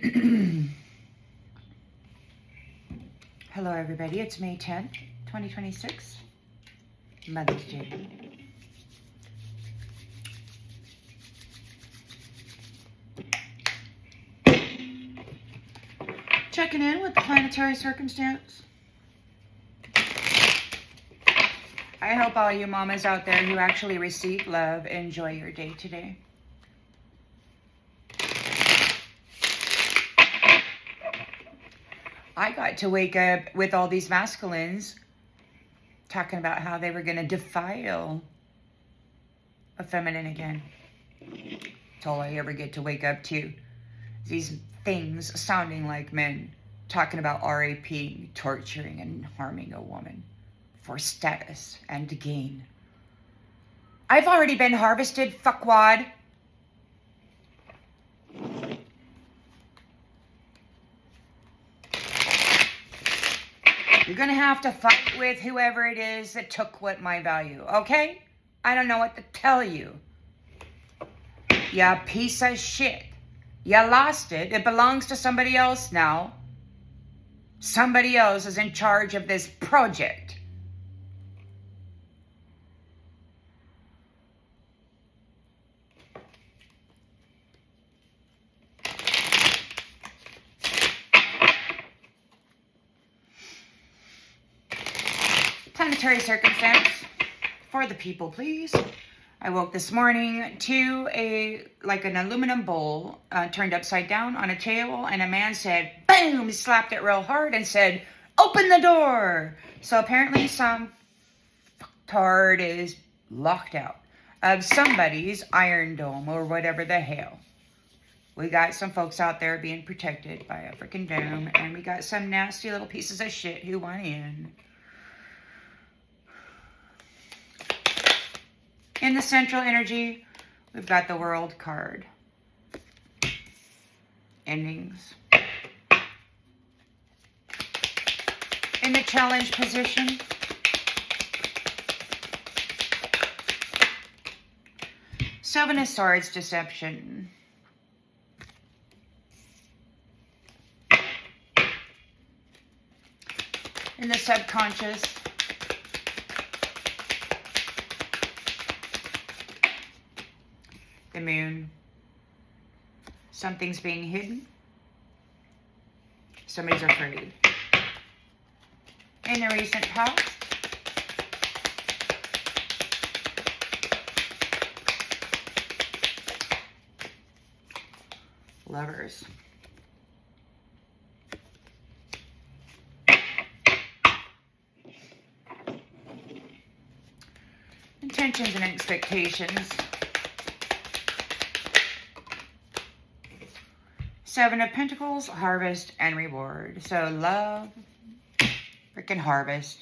Hello everybody, it's May 10th, 2026, Mother's Day. Checking in with the planetary circumstance. I hope all you mamas out there who actually receive love enjoy your day today. I got to wake up with all these masculines talking about how they were going to defile a feminine again. That's all I ever get to wake up to. These things sounding like men talking about raping, torturing, and harming a woman for status and gain. I've already been harvested, fuckwad. You're going to have to fight with whoever it is that took what my value, okay? I don't know what to tell you. You piece of shit. You lost it. It belongs to somebody else now. Somebody else is in charge of this project. Planetary circumstance for the people, please. I woke this morning to an aluminum bowl turned upside down on a table, and a man said, boom, slapped it real hard and said, open the door. So apparently some fucktard is locked out of somebody's iron dome or whatever the hell. We got some folks out there being protected by a freaking dome, and we got some nasty little pieces of shit who want in. In the central energy, we've got the World card. Endings. In the challenge position, Seven of Swords, deception. In the subconscious, the Moon. Something's being hidden. Somebody's afraid. In the recent past, Lovers. Intentions and expectations. Seven of Pentacles, harvest and reward. So love, freaking harvest.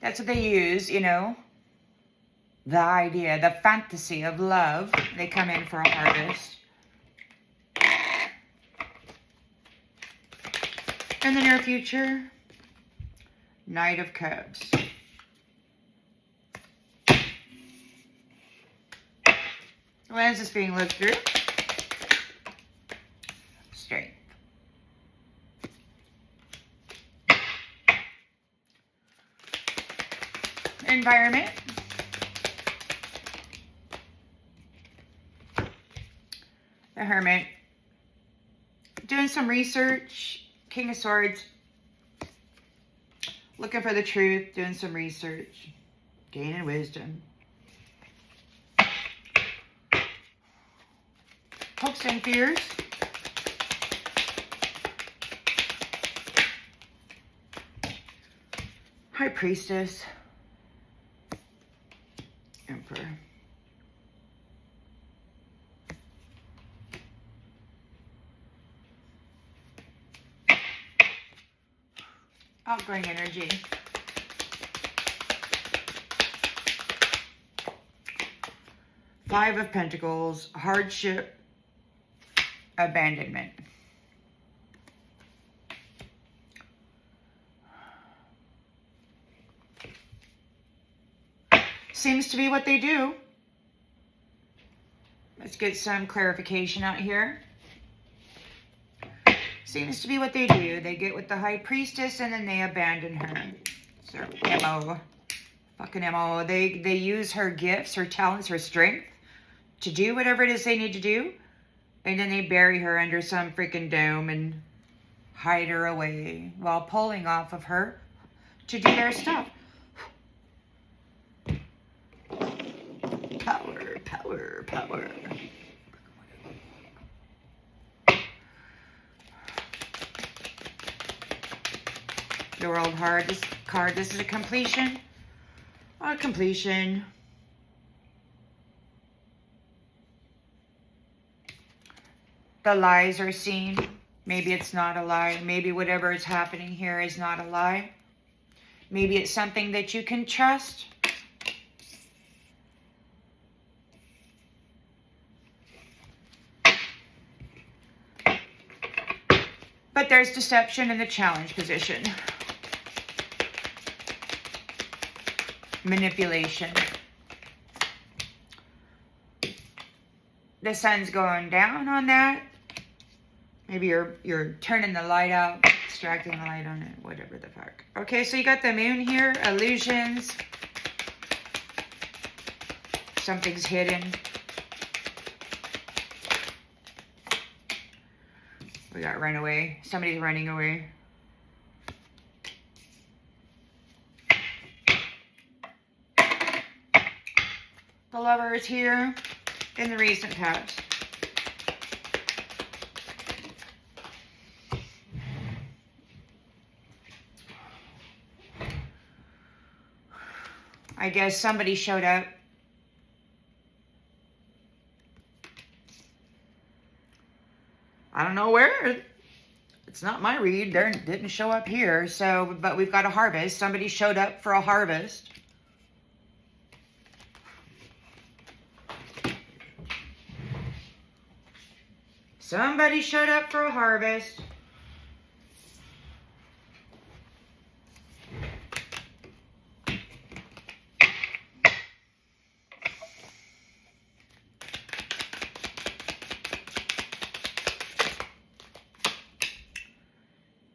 That's what they use, you know. The idea, the fantasy of love. They come in for a harvest. In the near future, Knight of Cups. Lens is being looked through. Strength. Environment. The Hermit. Doing some research. King of Swords. Looking for the truth. Doing some research. Gaining wisdom. Hopes and fears. High Priestess. Emperor. Outgoing energy. Five of Pentacles. Hardship. Abandonment. Seems to be what they do. Let's get some clarification out here. Seems to be what they do. They get with the high priestess and then they abandon her. It's their MO. Fucking MO. They use her gifts, her talents, her strength to do whatever it is they need to do. And then they bury her under some freaking dome and hide her away while pulling off of her to do their stuff. Power, power, power. The world card. This is a completion. A completion. The lies are seen. Maybe it's not a lie. Maybe whatever is happening here is not a lie. Maybe it's something that you can trust. But there's deception in the challenge position. Manipulation. The sun's going down on that. Maybe you're turning the light out, extracting the light on it, whatever the fuck. Okay, so you got the moon here, illusions. Something's hidden. We got runaway. Somebody's running away. The lover is here in the recent past. I guess somebody showed up. I don't know where. It's not my read. They didn't show up here. So, but we've got a harvest. Somebody showed up for a harvest. Somebody showed up for a harvest.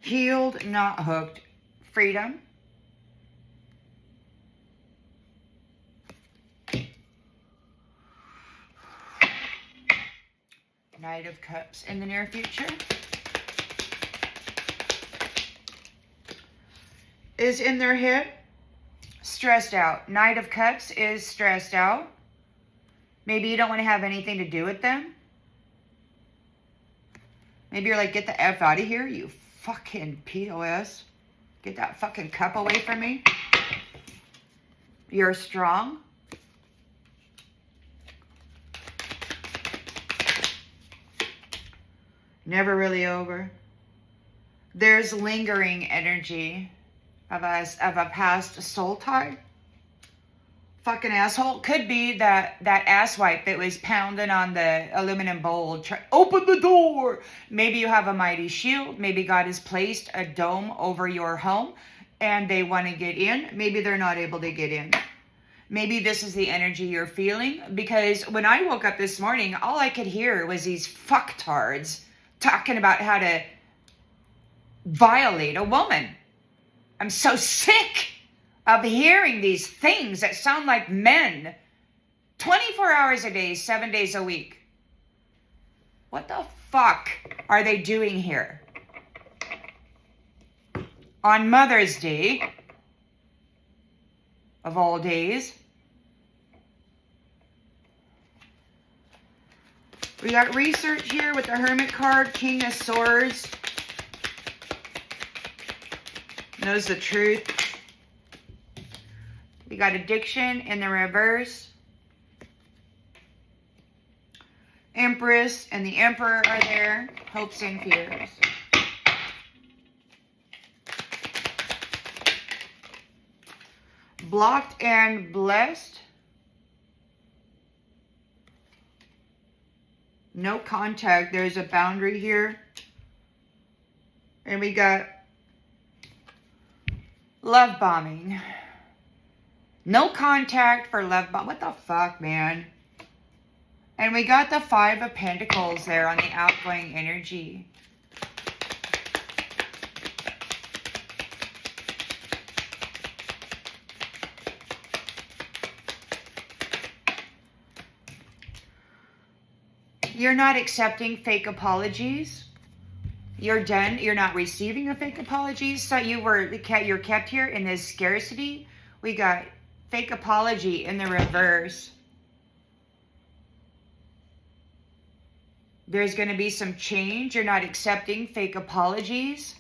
Healed, not hooked. Freedom. Knight of Cups in the near future. Is in their head. Stressed out. Knight of Cups is stressed out. Maybe you don't want to have anything to do with them. Maybe you're like, get the F out of here, you fucking POS. Get that fucking cup away from me. You're strong. Never really over. There's lingering energy of a past soul tie. Fucking asshole. Could be that asswipe that was pounding on the aluminum bowl. Open the door. Maybe you have a mighty shield. Maybe God has placed a dome over your home and they want to get in. Maybe they're not able to get in. Maybe this is the energy you're feeling. Because when I woke up this morning, all I could hear was these fucktards talking about how to violate a woman. I'm so sick of hearing these things that sound like men. 24 hours a day, 7 days a week. What the fuck are they doing here? On Mother's Day, of all days. We got research here with the Hermit card, King of Swords. Knows the truth. We got addiction in the reverse. Empress and the Emperor are there. Hopes and fears. Blocked and blessed. No contact. There's a boundary here. And we got love bombing. No contact for love bomb. What the fuck, man? And we got the 5 of Pentacles there on the outgoing energy. You're not accepting fake apologies. You're done. You're not receiving a fake apology. So you're kept here in this scarcity. We got fake apology in the reverse. There's going to be some change. You're not accepting fake apologies.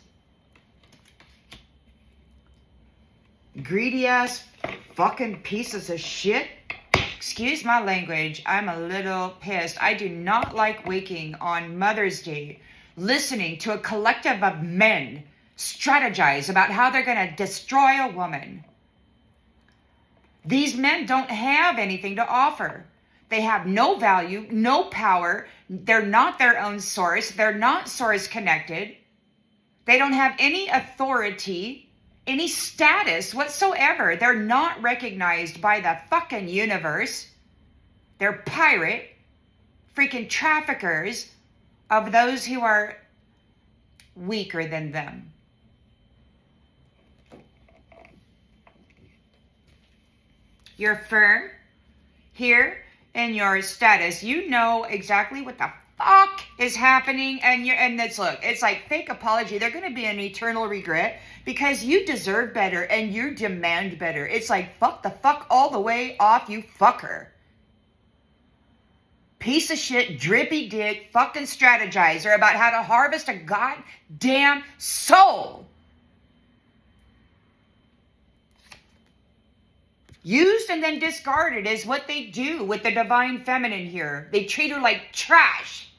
Greedy ass fucking pieces of shit. Excuse my language. I'm a little pissed. I do not like waking on Mother's Day listening to a collective of men strategize about how they're going to destroy a woman. These men don't have anything to offer. They have no value, no power. They're not their own source. They're not source connected. They don't have any authority, any status whatsoever. They're not recognized by the fucking universe. They're pirate, freaking traffickers of those who are weaker than them. You're firm here in your status. You know exactly what the fuck is happening, and it's like fake apology. They're going to be an eternal regret because you deserve better and you demand better. It's like fuck the fuck all the way off, you fucker. Piece of shit, drippy dick, fucking strategizer about how to harvest a goddamn soul. Used and then discarded is what they do with the divine feminine here. They treat her like trash.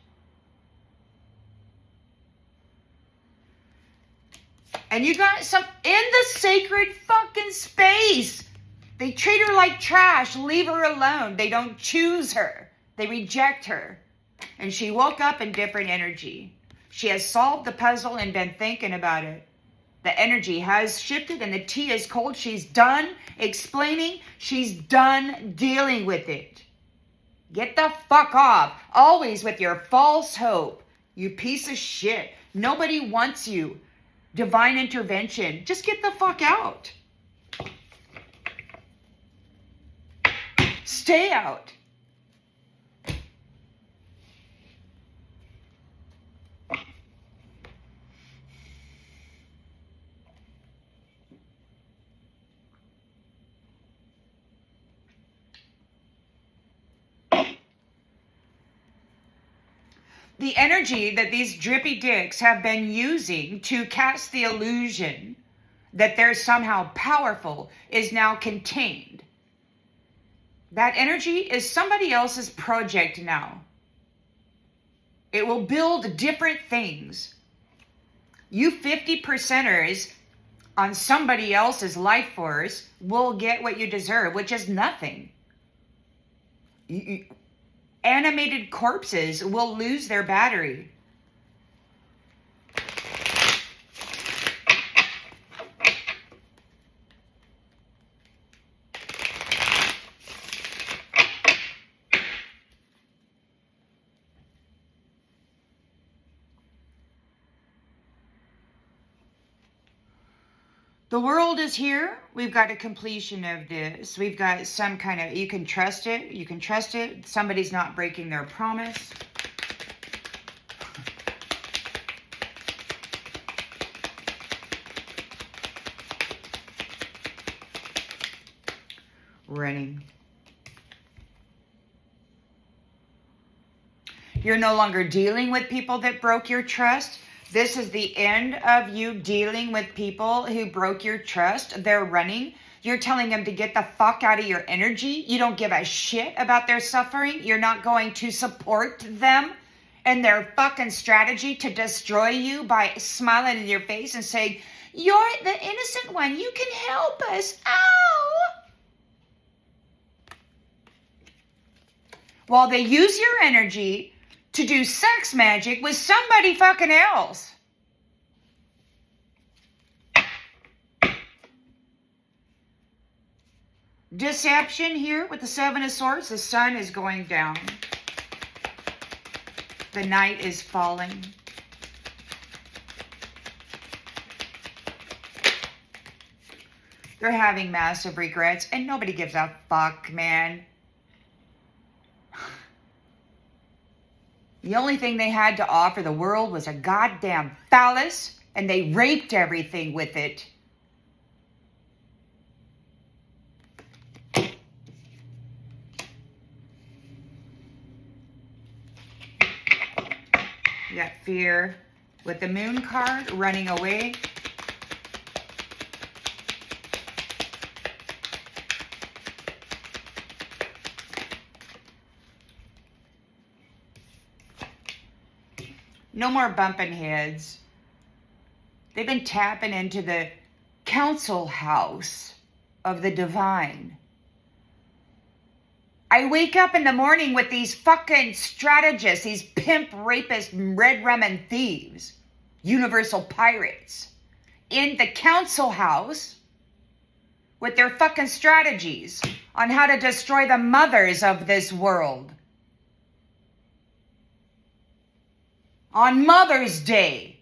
And you got some in the sacred fucking space. They treat her like trash. Leave her alone. They don't choose her. They reject her. And she woke up in different energy. She has solved the puzzle and been thinking about it. The energy has shifted and the tea is cold. She's done explaining. She's done dealing with it. Get the fuck off. Always with your false hope. You piece of shit. Nobody wants you. Divine intervention. Just get the fuck out. Stay out. The energy that these drippy dicks have been using to cast the illusion that they're somehow powerful is now contained. That energy is somebody else's project now. It will build different things. You 50%ers on somebody else's life force will get what you deserve, which is nothing. Animated corpses will lose their battery. The world is here. We've got a completion of this. We've got some kind of, you can trust it. You can trust it. Somebody's not breaking their promise. Running. You're no longer dealing with people that broke your trust. This is the end of you dealing with people who broke your trust. They're running. You're telling them to get the fuck out of your energy. You don't give a shit about their suffering. You're not going to support them and their fucking strategy to destroy you by smiling in your face and saying, you're the innocent one. You can help us. Ow! While they use your energy to do sex magic with somebody fucking else. Deception here with the Seven of Swords. The sun is going down. The night is falling. They're having massive regrets and nobody gives a fuck, man. The only thing they had to offer the world was a goddamn phallus, and they raped everything with it. You got fear with the moon card, running away. No more bumping heads. They've been tapping into the council house of the divine. I wake up in the morning with these fucking strategists, these pimp rapists, red rum and thieves, universal pirates, in the council house with their fucking strategies on how to destroy the mothers of this world. On Mother's Day.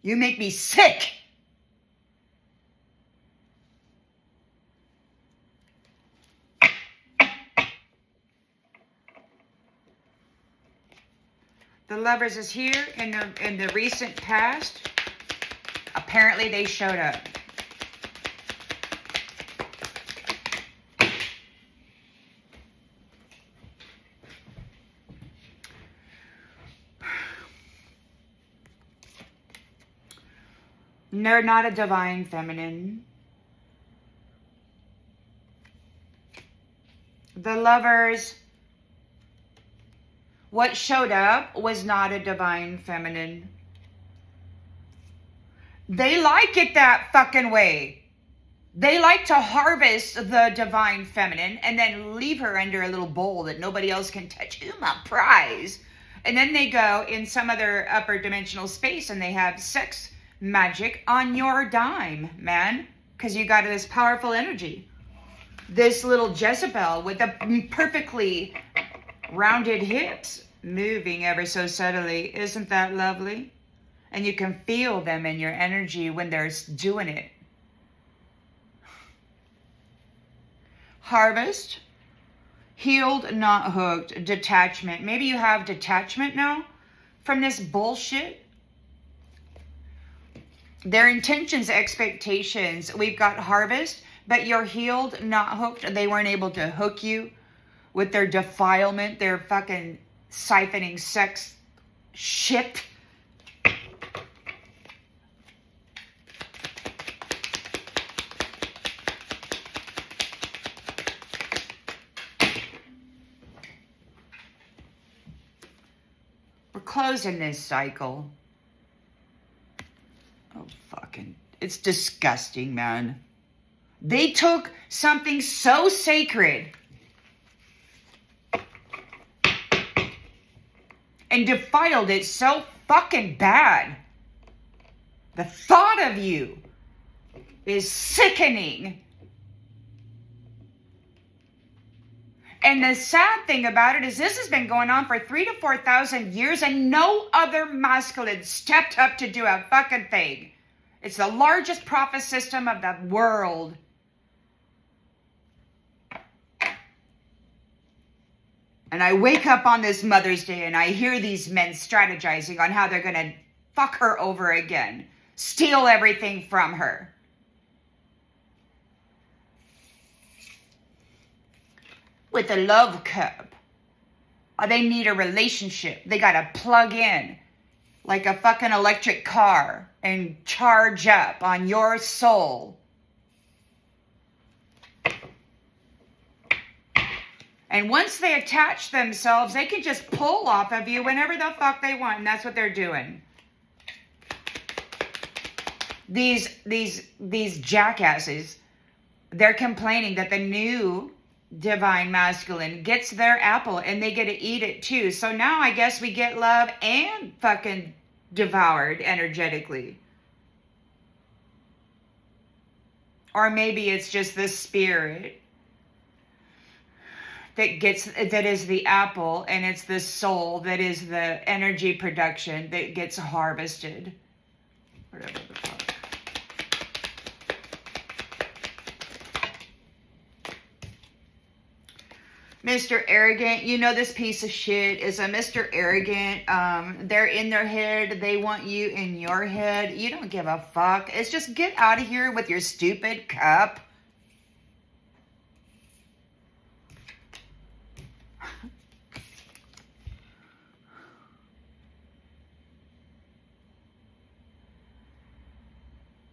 You make me sick. The Lovers is here in the recent past. Apparently they showed up. They're not a divine feminine. The Lovers, what showed up was not a divine feminine. They like it that fucking way. They like to harvest the divine feminine and then leave her under a little bowl that nobody else can touch. Ooh, my prize. And then they go in some other upper dimensional space and they have sex magic on your dime, man, because you got this powerful energy. This little Jezebel with the perfectly rounded hips moving ever so subtly. Isn't that lovely? And you can feel them in your energy when they're doing it. Harvest, healed, not hooked, detachment. Maybe you have detachment now from this bullshit. Their intentions, expectations. We've got harvest, but you're healed, not hooked. They weren't able to hook you with their defilement, their fucking siphoning sex shit. We're closing this cycle. Oh, fucking, it's disgusting, man. They took something so sacred and defiled it so fucking bad. The thought of you is sickening. And the sad thing about it is this has been going on for 3,000 to 4,000 years and no other masculine stepped up to do a fucking thing. It's the largest profit system of the world. And I wake up on this Mother's Day and I hear these men strategizing on how they're going to fuck her over again. Steal everything from her. With a love cup. Or they need a relationship. They got to plug in like a fucking electric car and charge up on your soul. And once they attach themselves, they can just pull off of you whenever the fuck they want. And that's what they're doing. These jackasses, they're complaining that the new divine masculine gets their apple and they get to eat it too. So now I guess we get love and fucking devoured energetically. Or maybe it's just the spirit that is the apple, and it's the soul that is the energy production that gets harvested. Whatever the fuck. Mr. Arrogant, you know this piece of shit is a Mr. Arrogant. They're in their head. They want you in your head. You don't give a fuck. It's just get out of here with your stupid cup.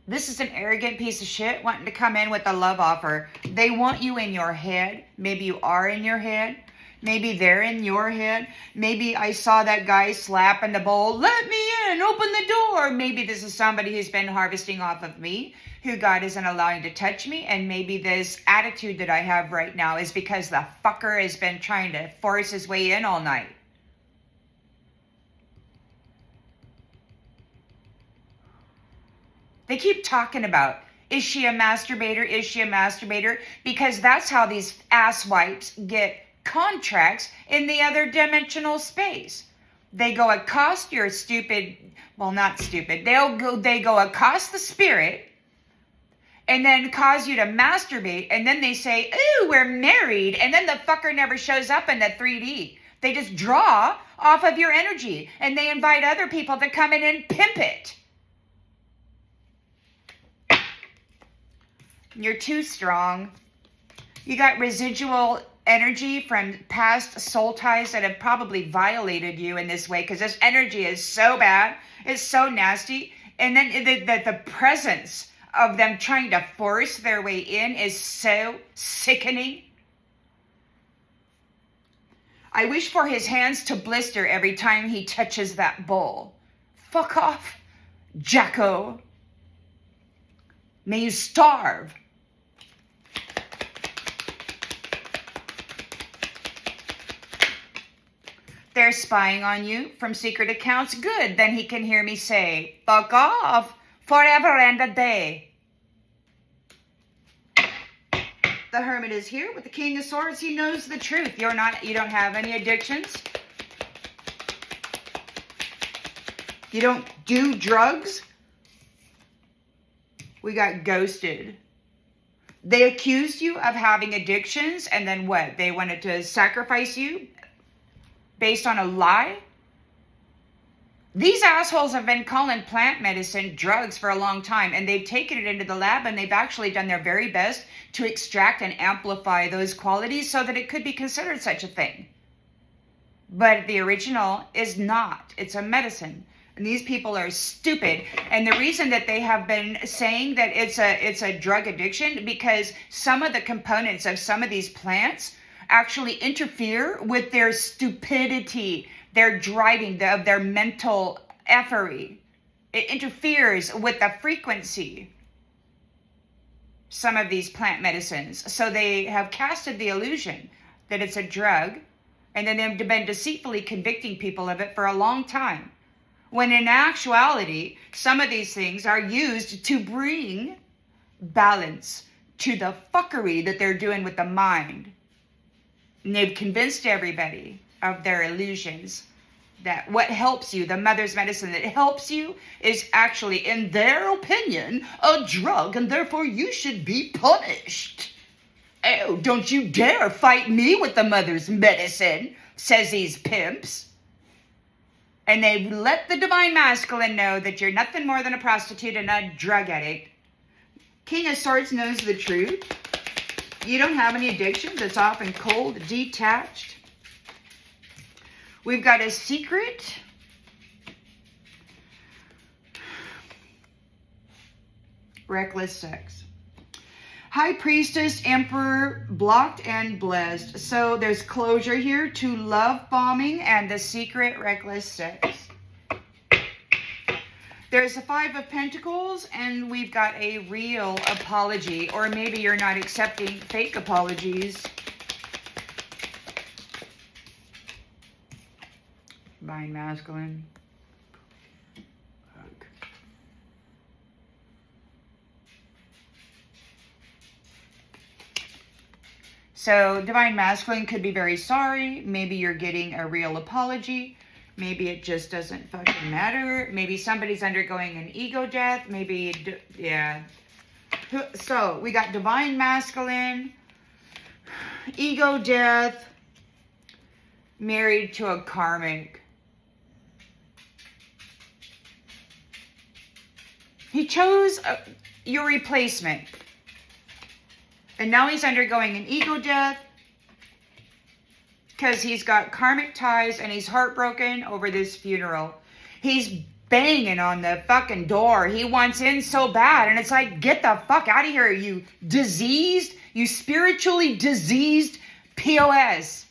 This is an arrogant piece of shit wanting to come in with a love offer. They want you in your head. Maybe you are in your head. Maybe they're in your head. Maybe I saw that guy slapping the bowl. Let me in. Open the door. Maybe this is somebody who's been harvesting off of me, who God isn't allowing to touch me. And maybe this attitude that I have right now is because the fucker has been trying to force his way in all night. They keep talking about, is she a masturbator? Is she a masturbator? Because that's how these asswipes get contracts in the other dimensional space. They go accost your stupid, well, not stupid. They go accost the spirit and then cause you to masturbate. And then they say, ooh, we're married. And then the fucker never shows up in the 3D. They just draw off of your energy and they invite other people to come in and pimp it. You're too strong. You got residual energy from past soul ties that have probably violated you in this way because this energy is so bad. It's so nasty. And then the presence of them trying to force their way in is so sickening. I wish for his hands to blister every time he touches that bowl. Fuck off, Jacko. May you starve. They're spying on you from secret accounts. Good. Then he can hear me say, fuck off forever and a day. The Hermit is here with the King of Swords. He knows the truth. You don't have any addictions. You don't do drugs. We got ghosted. They accused you of having addictions, and then what? They wanted to sacrifice you based on a lie? These assholes have been calling plant medicine drugs for a long time, and they've taken it into the lab, and they've actually done their very best to extract and amplify those qualities so that it could be considered such a thing. But the original is not. It's a medicine. And these people are stupid. And the reason that they have been saying that it's a drug addiction, because some of the components of some of these plants actually interfere with their stupidity, their driving, their mental effery. It interferes with the frequency. Some of these plant medicines. So they have casted the illusion that it's a drug, and then they've been deceitfully convicting people of it for a long time. When in actuality, some of these things are used to bring balance to the fuckery that they're doing with the mind. And they've convinced everybody of their illusions that what helps you, the mother's medicine that helps you, is actually, in their opinion, a drug, and therefore you should be punished. Oh, don't you dare fight me with the mother's medicine, says these pimps. And they let the divine masculine know that you're nothing more than a prostitute and a drug addict. King of Swords knows the truth. You don't have any addictions. It's often cold, detached. We've got a secret. Reckless sex. High Priestess, Emperor, blocked and blessed. So there's closure here to love bombing and the secret reckless sex. There's a 5 of Pentacles, and we've got a real apology. Or maybe you're not accepting fake apologies. Divine Masculine. So Divine Masculine could be very sorry. Maybe you're getting a real apology. Maybe it just doesn't fucking matter. Maybe somebody's undergoing an ego death. Maybe, yeah. So we got Divine Masculine, ego death, married to a karmic. He chose your replacement. And now he's undergoing an ego death because he's got karmic ties and he's heartbroken over this funeral. He's banging on the fucking door. He wants in so bad. And it's like, get the fuck out of here, you diseased, you spiritually diseased POS.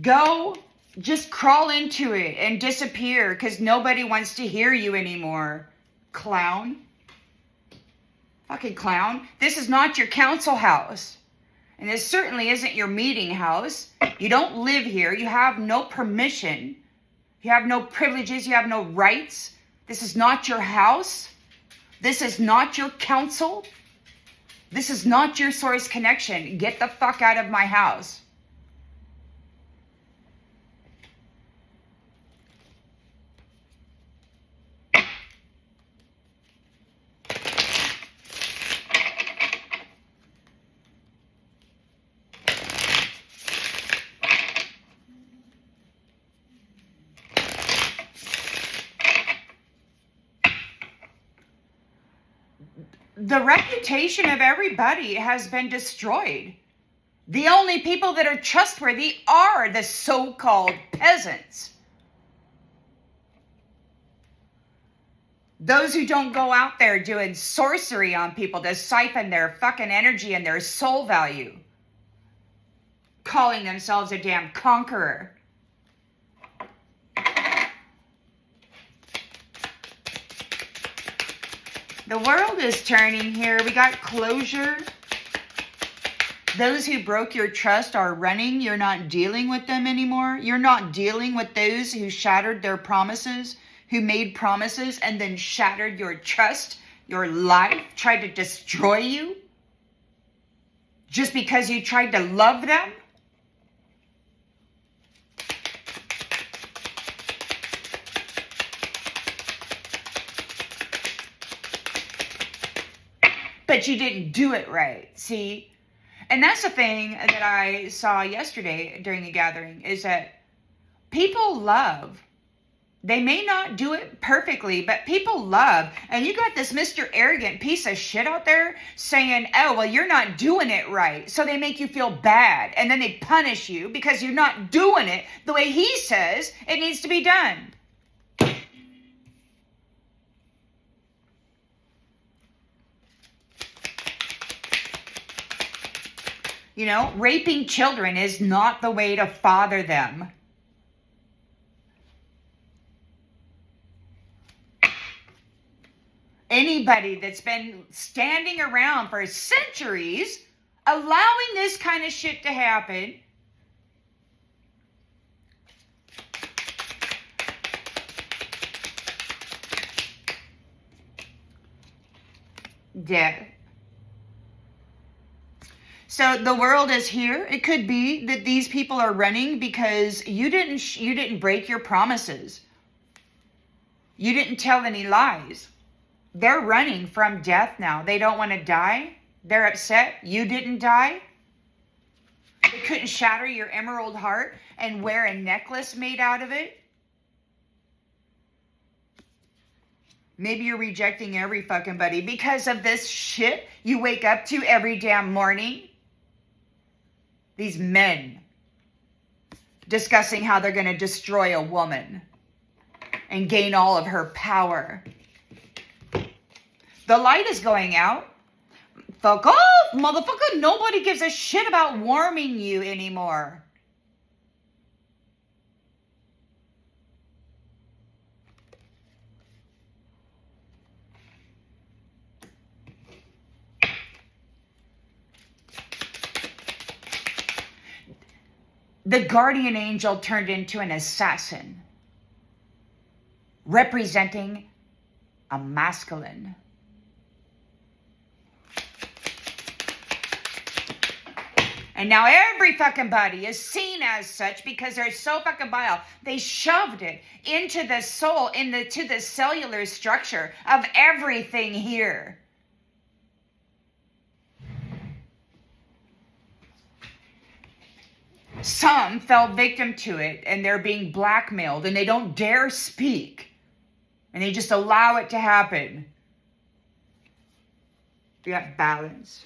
Go, just crawl into it and disappear because nobody wants to hear you anymore. Clown. Fucking clown. This is not your council house. And this certainly isn't your meeting house. You don't live here. You have no permission. You have no privileges. You have no rights. This is not your house. This is not your council. This is not your source connection. Get the fuck out of my house. The reputation of everybody has been destroyed. The only people that are trustworthy are the so-called peasants. Those who don't go out there doing sorcery on people to siphon their fucking energy and their soul value. Calling themselves a damn conqueror. The world is turning here. We got closure. Those who broke your trust are running. You're not dealing with them anymore. You're not dealing with those who shattered their promises, who made promises and then shattered your trust, your life, tried to destroy you just because you tried to love them. But you didn't do it right, see? And that's the thing that I saw yesterday during the gathering, is that people love. They may not do it perfectly, but people love. And you got this Mr. Arrogant piece of shit out there saying, oh, well, you're not doing it right. So they make you feel bad. And then they punish you because you're not doing it the way he says it needs to be done. You know, raping children is not the way to father them. Anybody that's been standing around for centuries allowing this kind of shit to happen dead. So the world is here. It could be that these people are running because you didn't break your promises. You didn't tell any lies. They're running from death now. They don't want to die. They're upset. You didn't die. They couldn't shatter your emerald heart and wear a necklace made out of it. Maybe you're rejecting every fucking buddy because of this shit you wake up to every damn morning. These men discussing how they're going to destroy a woman and gain all of her power. The light is going out. Fuck off, motherfucker. Nobody gives a shit about warming you anymore. The guardian angel turned into an assassin, representing a masculine. And now every fucking body is seen as such because they're so fucking vile. They shoved it into the soul, to the cellular structure of everything here. Some fell victim to it and they're being blackmailed and they don't dare speak. And they just allow it to happen. You got balance.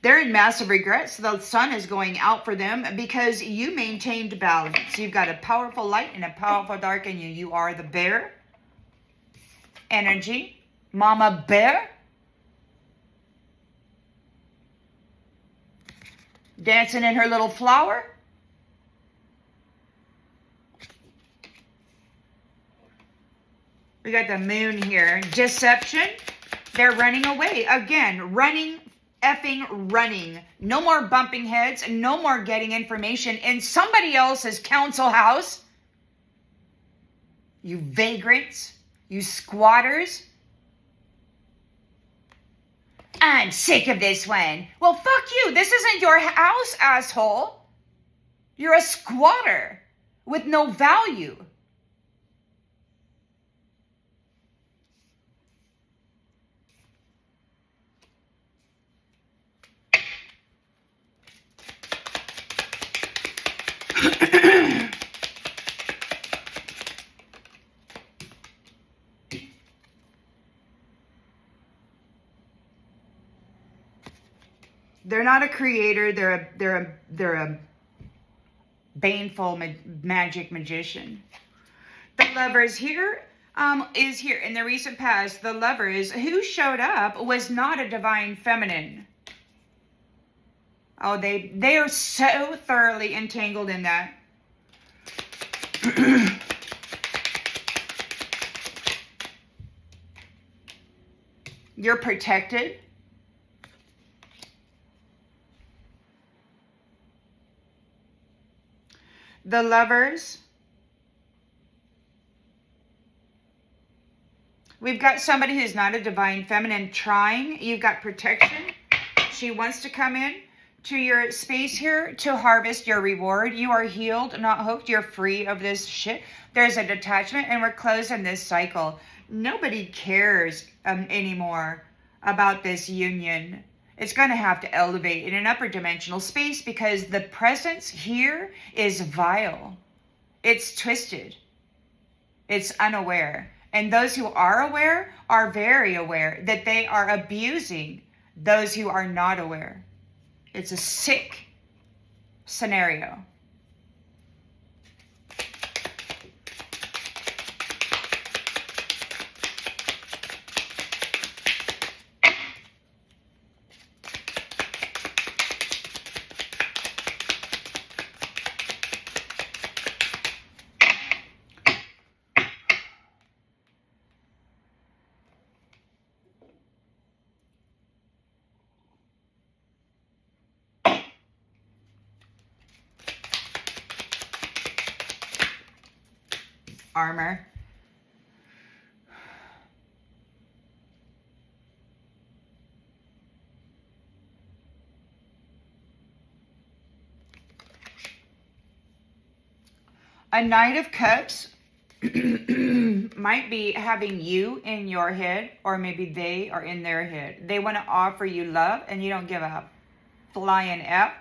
They're in massive regret. So the sun is going out for them because you maintained balance. You've got a powerful light and a powerful dark in you. You are the bear energy. Mama bear. Dancing in her little flower. We got the moon here. Deception. They're running away. Again, running, effing running. No more bumping heads. No more getting information in somebody else's council house. You vagrants. You squatters. I'm sick of this one. Well, fuck you. This isn't your house, asshole. You're a squatter with no value. They're not a creator. They're a baneful magic magician. The Lovers here is here. In the recent past, the Lovers who showed up was not a divine feminine. Oh, they are so thoroughly entangled in that. You're protected. The Lovers. We've got somebody who's not a divine feminine trying. You've got protection. She wants to come in to your space here to harvest your reward. You are healed, not hooked. You're free of this shit. There's a detachment and we're closing this cycle. Nobody cares anymore about this union. It's going to have to elevate in an upper dimensional space because the presence here is vile. It's twisted. It's unaware. And those who are aware are very aware that they are abusing those who are not aware. It's a sick scenario. Armor. A Knight of Cups might be having you in your head, or maybe they are in their head. They want to offer you love and you don't give a flying F.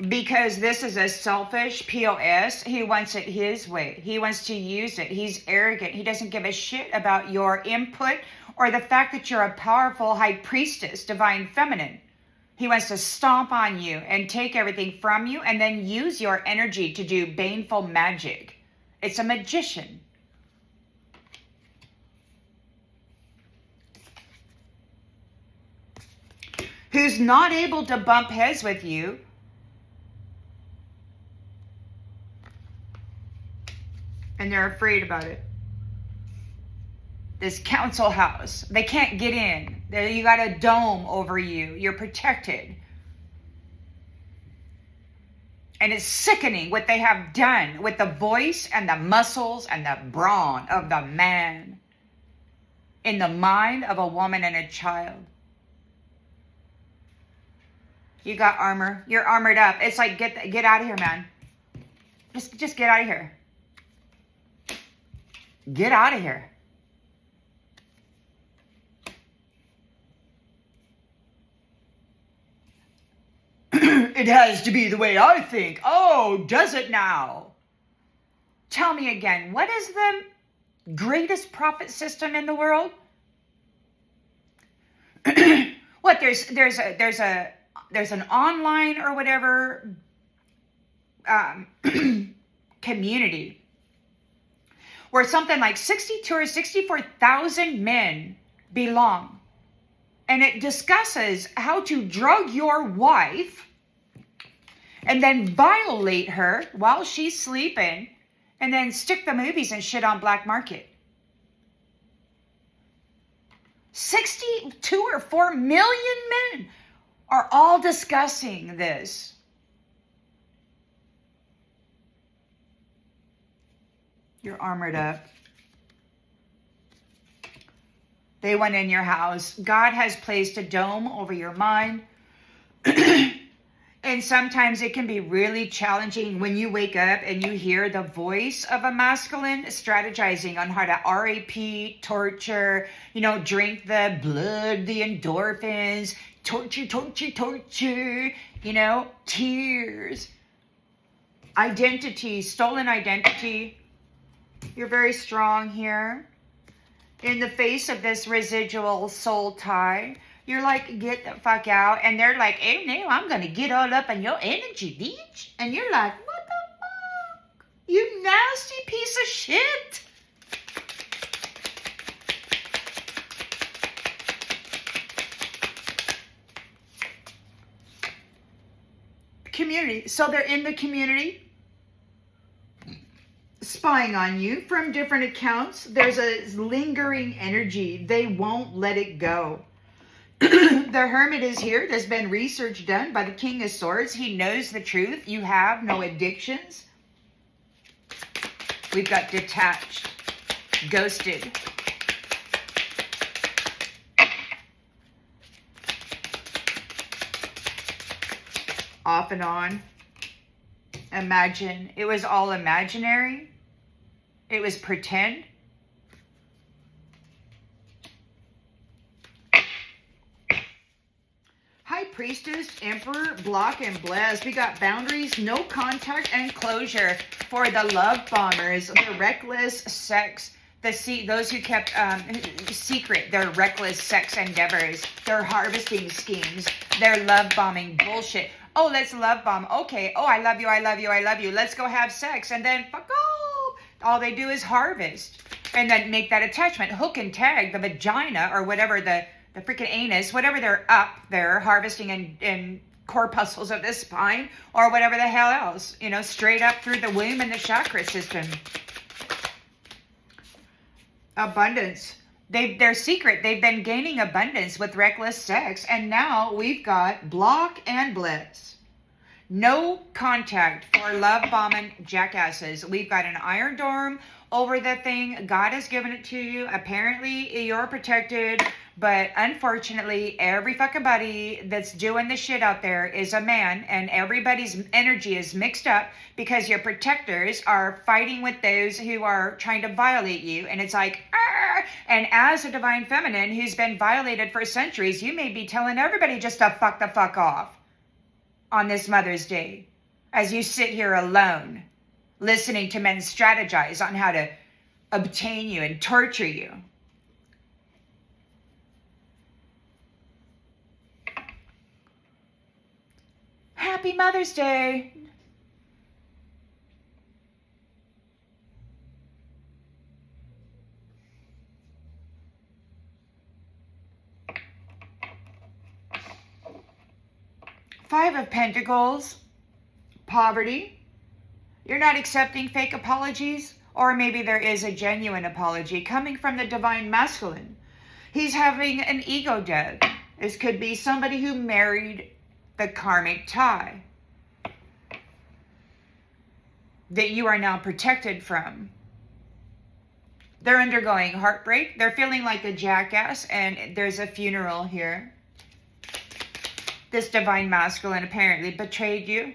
Because this is a selfish POS. He wants it his way. He wants to use it. He's arrogant. He doesn't give a shit about your input or the fact that you're a powerful high priestess, divine feminine. He wants to stomp on you and take everything from you and then use your energy to do baneful magic. It's a magician. Who's not able to bump heads with you. And they're afraid about it. This council house, they can't get in. You got a dome over you. You're protected. And it's sickening what they have done with the voice and the muscles and the brawn of the man in the mind of a woman and a child. You got armor. You're armored up. It's like, get out of here, man. Just get out of here. Get out of here. It has to be the way I think. Oh, does it now? Tell me again, what is the greatest profit system in the world? What, there's an online or whatever community where something like 62 or 64,000 men belong. And it discusses how to drug your wife and then violate her while she's sleeping and then stick the movies and shit on black market. 62 or 4 million men are all discussing this. You're armored up. They went in your house. God has placed a dome over your mind. And sometimes it can be really challenging when you wake up and you hear the voice of a masculine strategizing on how to RAP, torture, drink the blood, the endorphins, torture, tears, identity, stolen identity. You're very strong here. In the face of this residual soul tie, you're like, get the fuck out. And they're like, hey, now I'm going to get all up on your energy, bitch. And you're like, what the fuck? You nasty piece of shit. Community. So they're in the community, spying on you from different accounts. There's a lingering energy. They won't let it go. The Hermit is here. There's been research done by the King of Swords. He knows the truth. You have no addictions. We've got detached, ghosted. Off and on. Imagine. It was all imaginary. It was pretend. High Priestess, Emperor, block, and bless. We got boundaries, no contact, and closure for the love bombers, the reckless sex, those who kept secret their reckless sex endeavors, their harvesting schemes, their love bombing bullshit. Oh, let's love bomb. Okay. Oh, I love you. I love you. I love you. Let's go have sex. And then fuck off. All they do is harvest and then make that attachment, hook and tag the vagina or whatever, the freaking anus, whatever they're up there harvesting in corpuscles of the spine or whatever the hell else, straight up through the womb and the chakra system. Abundance. They're secret. They've been gaining abundance with reckless sex. And now we've got block and bliss. No contact for love bombing jackasses. We've got an iron dome over the thing. God has given it to you. Apparently you're protected. But unfortunately, every fucking buddy that's doing the shit out there is a man, and everybody's energy is mixed up because your protectors are fighting with those who are trying to violate you. And it's like, argh! And as a divine feminine who's been violated for centuries, you may be telling everybody just to fuck the fuck off on this Mother's Day as you sit here alone, listening to men strategize on how to obtain you and torture you. Happy Mother's Day. Five of Pentacles. Poverty. You're not accepting fake apologies, or maybe there is a genuine apology coming from the divine masculine. He's having an ego death. This could be somebody who married the karmic tie that you are now protected from. They're undergoing heartbreak. They're feeling like a jackass, and there's a funeral here. This divine masculine apparently betrayed you,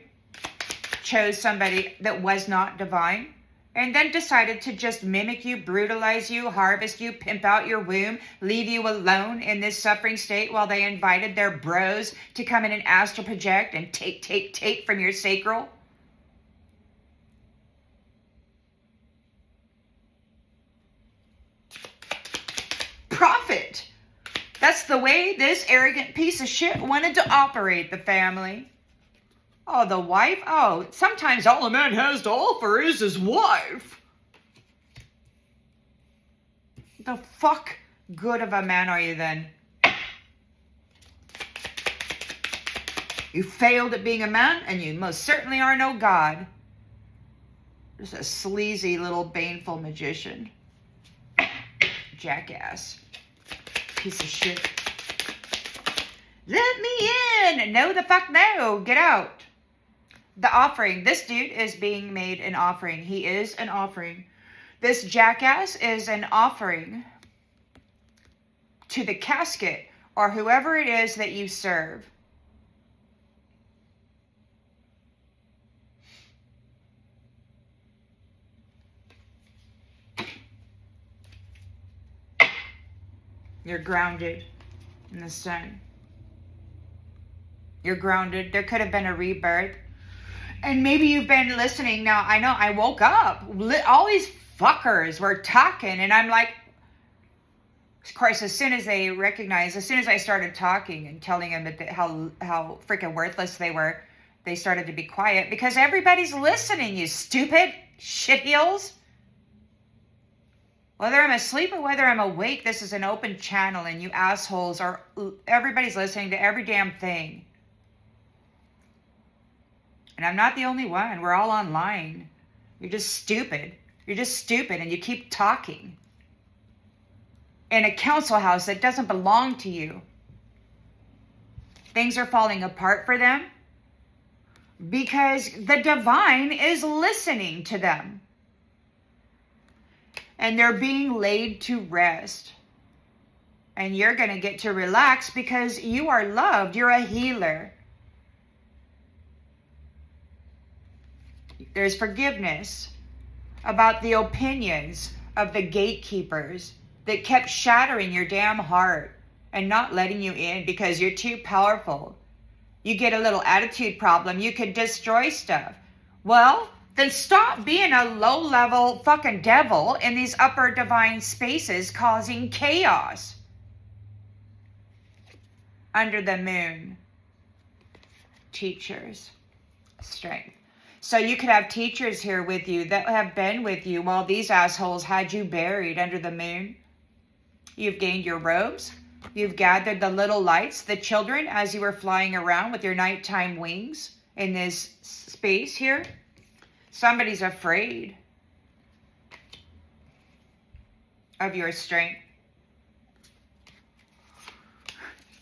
chose somebody that was not divine, and then decided to just mimic you, brutalize you, harvest you, pimp out your womb, leave you alone in this suffering state while they invited their bros to come in and astral project and take from your sacral? Profit. That's the way this arrogant piece of shit wanted to operate the family. Oh, the wife? Oh, sometimes all a man has to offer is his wife. The fuck good of a man are you then? You failed at being a man, and you most certainly are no god. Just a sleazy little baneful magician. Jackass. Piece of shit. Let me in! No, the fuck no! Get out! The offering. This dude is being made an offering. He is an offering. This jackass is an offering to the casket or whoever it is that you serve. You're grounded in the sun. You're grounded. There could have been a rebirth. And maybe you've been listening. Now, I know I woke up. All these fuckers were talking. And I'm like, of course, as soon as I started talking and telling them that how freaking worthless they were, they started to be quiet. Because everybody's listening, you stupid shitheels. Whether I'm asleep or whether I'm awake, this is an open channel. And you assholes everybody's listening to every damn thing. And I'm not the only one. We're all online. You're just stupid. You're just stupid and you keep talking. In a council house that doesn't belong to you. Things are falling apart for them because the divine is listening to them. And they're being laid to rest. And you're going to get to relax because you are loved. You're a healer. There's forgiveness about the opinions of the gatekeepers that kept shattering your damn heart and not letting you in because you're too powerful. You get a little attitude problem. You could destroy stuff. Well, then stop being a low-level fucking devil in these upper divine spaces causing chaos. Under the moon. Teachers. Strength. So you could have teachers here with you that have been with you while these assholes had you buried under the moon. You've gained your robes. You've gathered the little lights, the children, as you were flying around with your nighttime wings in this space here. Somebody's afraid of your strength.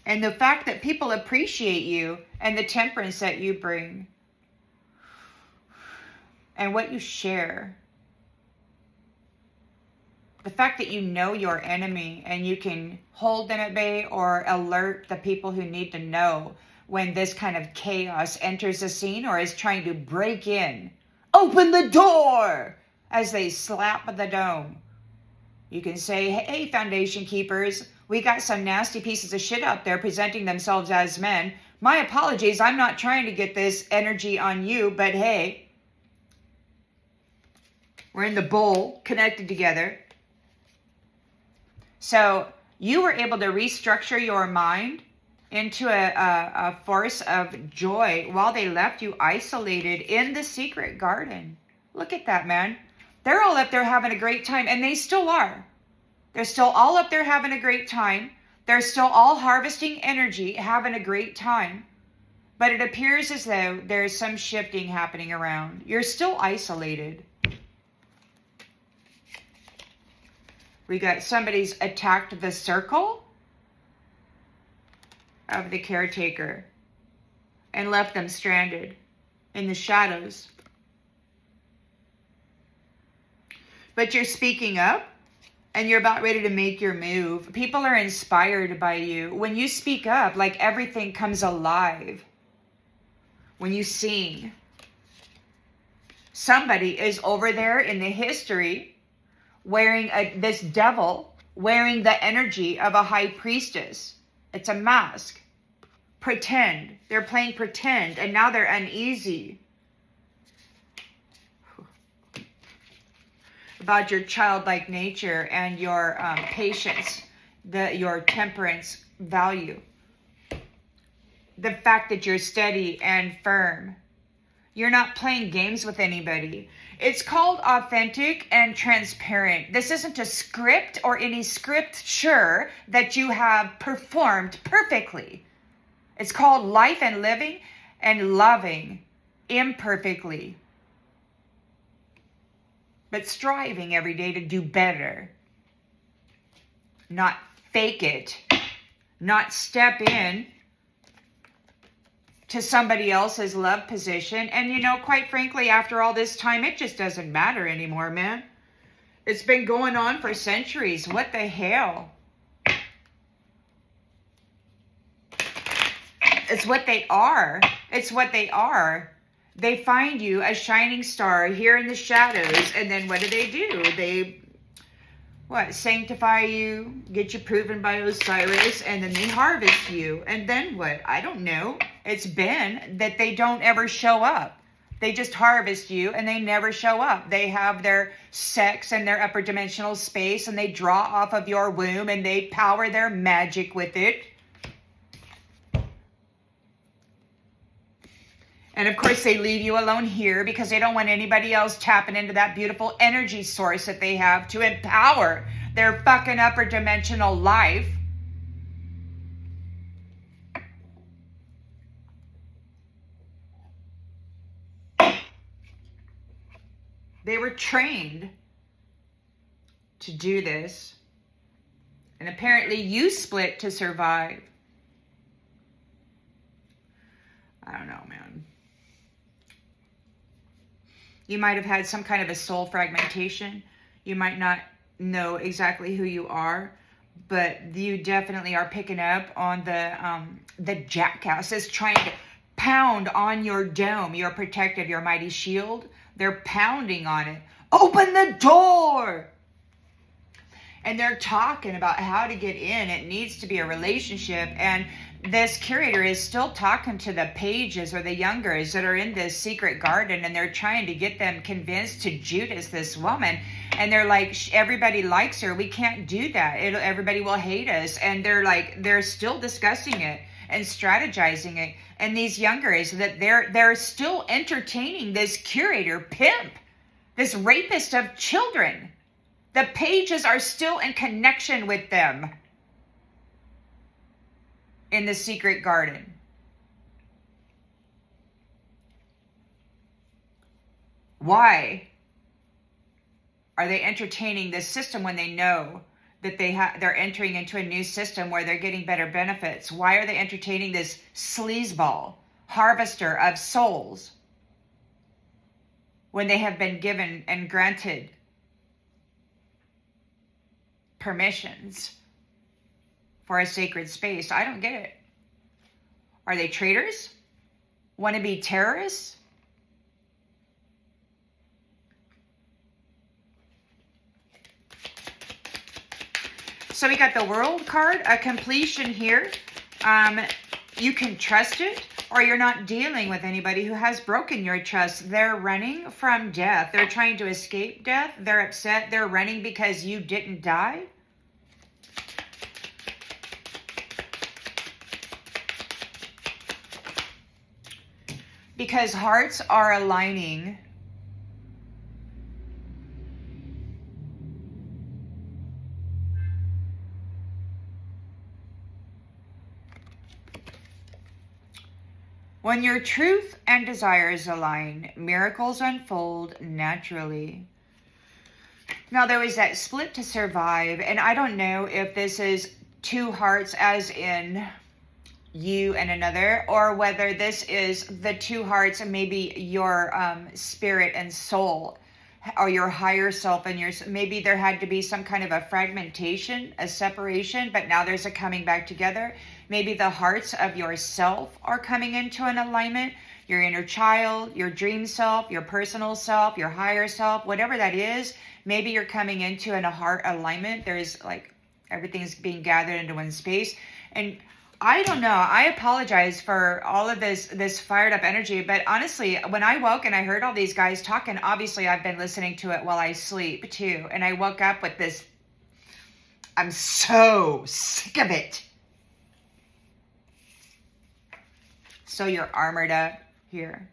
And the fact that people appreciate you and the temperance that you bring. And what you share. The fact that you know your enemy and you can hold them at bay or alert the people who need to know when this kind of chaos enters the scene or is trying to break in. Open the door as they slap the dome. You can say, hey, Foundation Keepers, we got some nasty pieces of shit out there presenting themselves as men. My apologies, I'm not trying to get this energy on you, but hey, we're in the bowl, connected together. So you were able to restructure your mind into a force of joy while they left you isolated in the secret garden. Look at that, man. They're all up there having a great time, and they still are. They're still all up there having a great time. They're still all harvesting energy, having a great time. But it appears as though there's some shifting happening around. You're still isolated. We got somebody's attacked the circle of the caretaker and left them stranded in the shadows. But you're speaking up and you're about ready to make your move. People are inspired by you. When you speak up, like everything comes alive. When you sing. Somebody is over there in the history wearing this devil, wearing the energy of a high priestess. It's a mask. Pretend. They're playing pretend, and now they're uneasy about your childlike nature and your patience, your temperance value. The fact that you're steady and firm. You're not playing games with anybody. It's called authentic and transparent. This isn't a script or any scripture that you have performed perfectly. It's called life and living and loving imperfectly, but striving every day to do better. Not fake it. Not step in to somebody else's love position. And you know, quite frankly, after all this time, it just doesn't matter anymore, man. It's been going on for centuries. What the hell? It's what they are. It's what they are. They find you a shining star here in the shadows, and then what do? They sanctify you, get you proven by Osiris, and then they harvest you. And then what? I don't know. It's been that they don't ever show up. They just harvest you and they never show up. They have their sex and their upper dimensional space, and they draw off of your womb and they power their magic with it. And of course, they leave you alone here because they don't want anybody else tapping into that beautiful energy source that they have to empower their fucking upper dimensional life. They were trained to do this. And apparently you split to survive. I don't know, man. You might have had some kind of a soul fragmentation. You might not know exactly who you are, but you definitely are picking up on the jackasses trying to pound on your dome, your protective, your mighty shield. They're pounding on it. Open the door! And they're talking about how to get in. It needs to be a relationship. And this curator is still talking to the pages or the youngers that are in this secret garden, and they're trying to get them convinced to Judas this woman. And they're like, everybody likes her. We can't do that. Everybody will hate us. And they're still discussing it and strategizing it. And these youngers, that they're still entertaining this curator pimp, this rapist of children. The pages are still in connection with them in the secret garden. Why are they entertaining this system when they know that they're entering into a new system where they're getting better benefits? Why are they entertaining this sleazeball harvester of souls when they have been given and granted permissions for a sacred space? I don't get it. Are they traitors? Want to be terrorists? So we got the World card, a completion here. You can trust it, or you're not dealing with anybody who has broken your trust. They're running from death. They're trying to escape death. They're upset. They're running because you didn't die. Because hearts are aligning. When your truth and desires align, miracles unfold naturally. Now, there was that split to survive, and I don't know if this is two hearts as in you and another, or whether this is the two hearts and maybe your spirit and soul, or your higher self and your, maybe there had to be some kind of a fragmentation, a separation, but now there's a coming back together. Maybe the hearts of yourself are coming into an alignment your inner child, your dream self, your personal self, your higher self, whatever that is. Maybe you're coming into a heart alignment. There's like everything's being gathered into one space. And I don't know. I apologize for all of this fired up energy. But honestly, when I woke and I heard all these guys talking, obviously I've been listening to it while I sleep too. And I woke up with this. I'm so sick of it. So you're armored up here.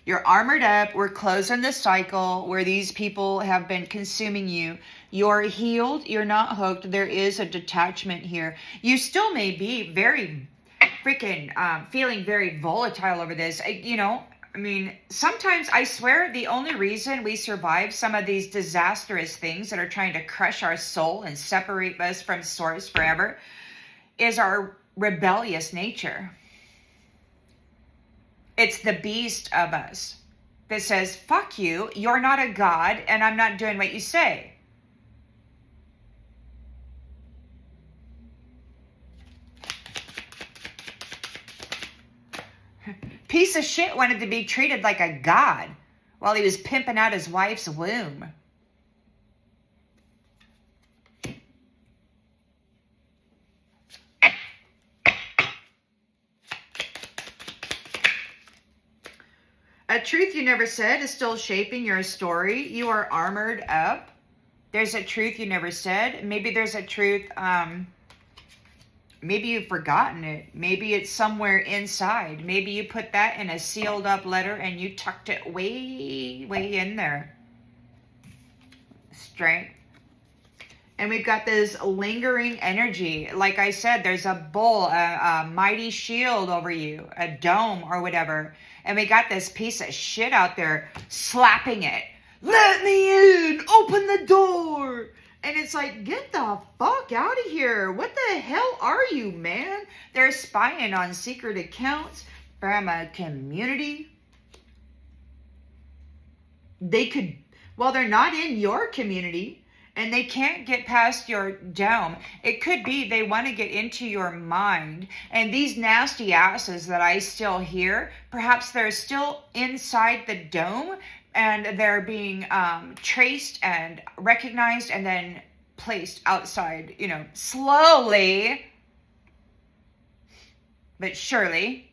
You're armored up. We're closing the cycle where these people have been consuming you. You're healed. You're not hooked. There is a detachment here. You still may be very freaking feeling very volatile over this. I mean, sometimes I swear the only reason we survive some of these disastrous things that are trying to crush our soul and separate us from source forever is our rebellious nature. It's the beast of us that says, fuck you, you're not a god, and I'm not doing what you say. Piece of shit wanted to be treated like a god while he was pimping out his wife's womb. A truth you never said is still shaping your story. You are armored up. There's a truth you never said. Maybe there's a truth, maybe you've forgotten it. Maybe it's somewhere inside. Maybe you put that in a sealed up letter and you tucked it way, way in there. Strength. And we've got this lingering energy. Like I said, there's a bull, a mighty shield over you, a dome or whatever. And we got this piece of shit out there slapping it. Let me in! Open the door! And it's like, get the fuck out of here. What the hell are you, man? They're spying on secret accounts from a community. They could, well, they're not in your community. And they can't get past your dome. It could be they want to get into your mind. And these nasty asses that I still hear, perhaps they're still inside the dome and they're being traced and recognized and then placed outside, slowly but surely.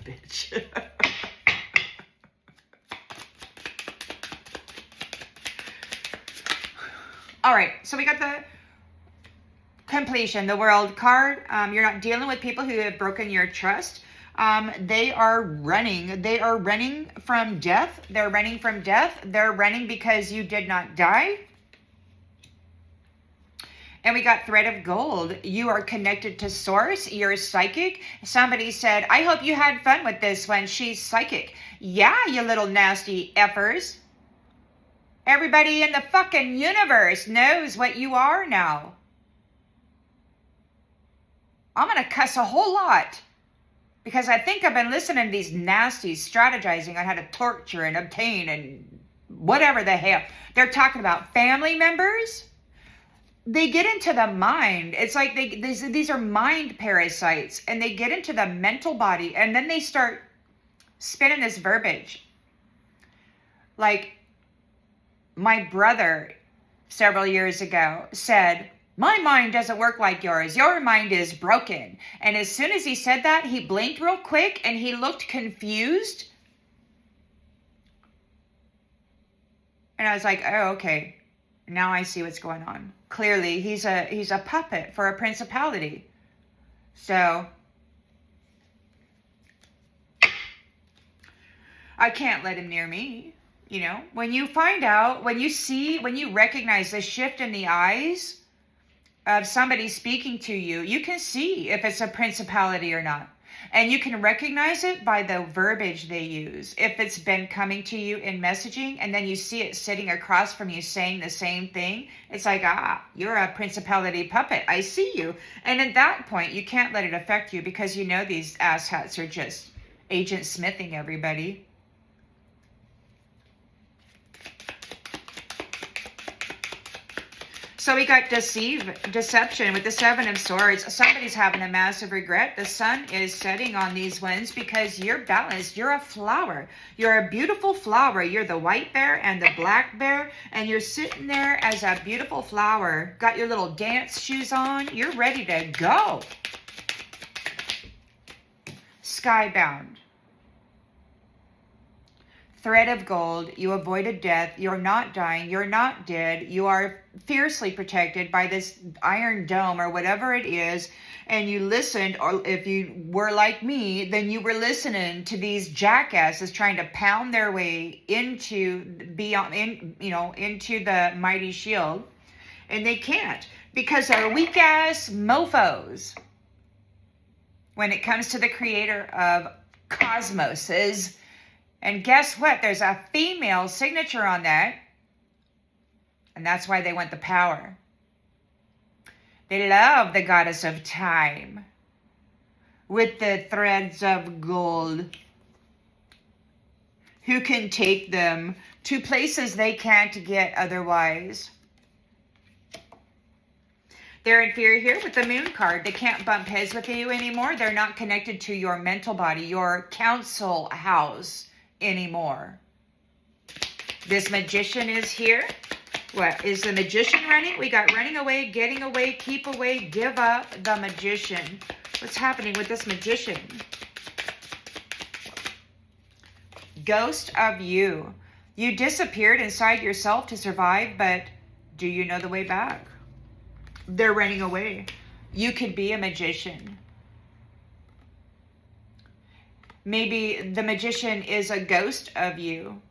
Bitch. All right, so we got the completion, the world card. You're not dealing with people who have broken your trust. They are running. They are running from death. They're running from death. They're running because you did not die. And we got thread of gold. You are connected to source. You're psychic. Somebody said, I hope you had fun with this one. She's psychic. Yeah, you little nasty effers. Everybody in the fucking universe knows what you are now. I'm going to cuss a whole lot. Because I think I've been listening to these nasties strategizing on how to torture and obtain and whatever the hell. They're talking about family members. They get into the mind. It's like these are mind parasites, and they get into the mental body, and then they start spinning this verbiage. Like my brother several years ago said, my mind doesn't work like yours. Your mind is broken. And as soon as he said that, he blinked real quick and he looked confused. And I was like, oh, okay. Now I see what's going on. Clearly, he's a puppet for a principality. So I can't let him near me. When you find out, when you recognize the shift in the eyes of somebody speaking to you, you can see if it's a principality or not. And you can recognize it by the verbiage they use. If it's been coming to you in messaging and then you see it sitting across from you saying the same thing, it's like, you're a principality puppet. I see you. And at that point, you can't let it affect you because you know these asshats are just agent smithing everybody. So we got deception with the Seven of Swords. Somebody's having a massive regret. The sun is setting on these ones because you're balanced. You're a flower. You're a beautiful flower. You're the white bear and the black bear. And you're sitting there as a beautiful flower. Got your little dance shoes on. You're ready to go. Skybound. Thread of gold, you avoided death, you're not dying, you're not dead, you are fiercely protected by this iron dome or whatever it is, and you listened, or if you were like me, then you were listening to these jackasses trying to pound their way into the mighty shield, and they can't, because they're weak-ass mofos when it comes to the creator of cosmoses. And guess what? There's a female signature on that. And that's why they want the power. They love the goddess of time with the threads of gold, who can take them to places they can't get otherwise. They're in fear here with the moon card. They can't bump heads with you anymore. They're not connected to your mental body, your council house anymore. This magician is here. What is the magician running? We got running away, getting away, keep away, give up, the magician. What's happening with this magician? Ghost of you. You disappeared inside yourself to survive, but do you know the way back? They're running away. You could be a magician. Maybe the magician is a ghost of you.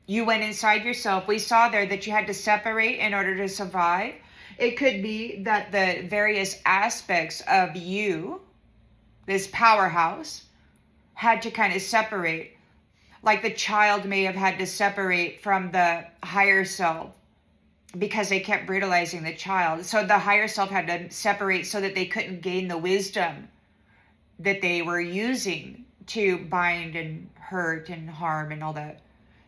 You went inside yourself. We saw there that you had to separate in order to survive. It could be that the various aspects of you, this powerhouse, had to kind of separate. Like the child may have had to separate from the higher self because they kept brutalizing the child. So the higher self had to separate so that they couldn't gain the wisdom that they were using to bind and hurt and harm and all that.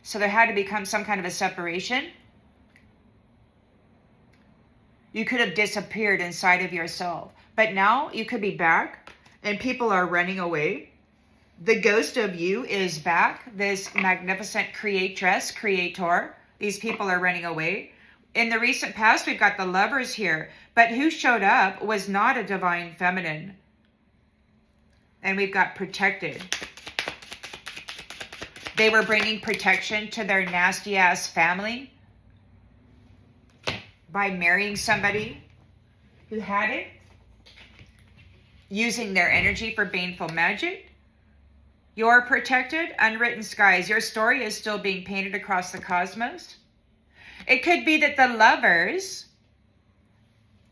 So there had to become some kind of a separation. You could have disappeared inside of yourself, but now you could be back and people are running away. The ghost of you is back. This magnificent creator. These people are running away. In the recent past, we've got the Lovers here, but who showed up was not a divine feminine. And we've got protected. They were bringing protection to their nasty ass family by marrying somebody who had it, using their energy for baneful magic. You're protected, unwritten skies. Your story is still being painted across the cosmos. It could be that the Lovers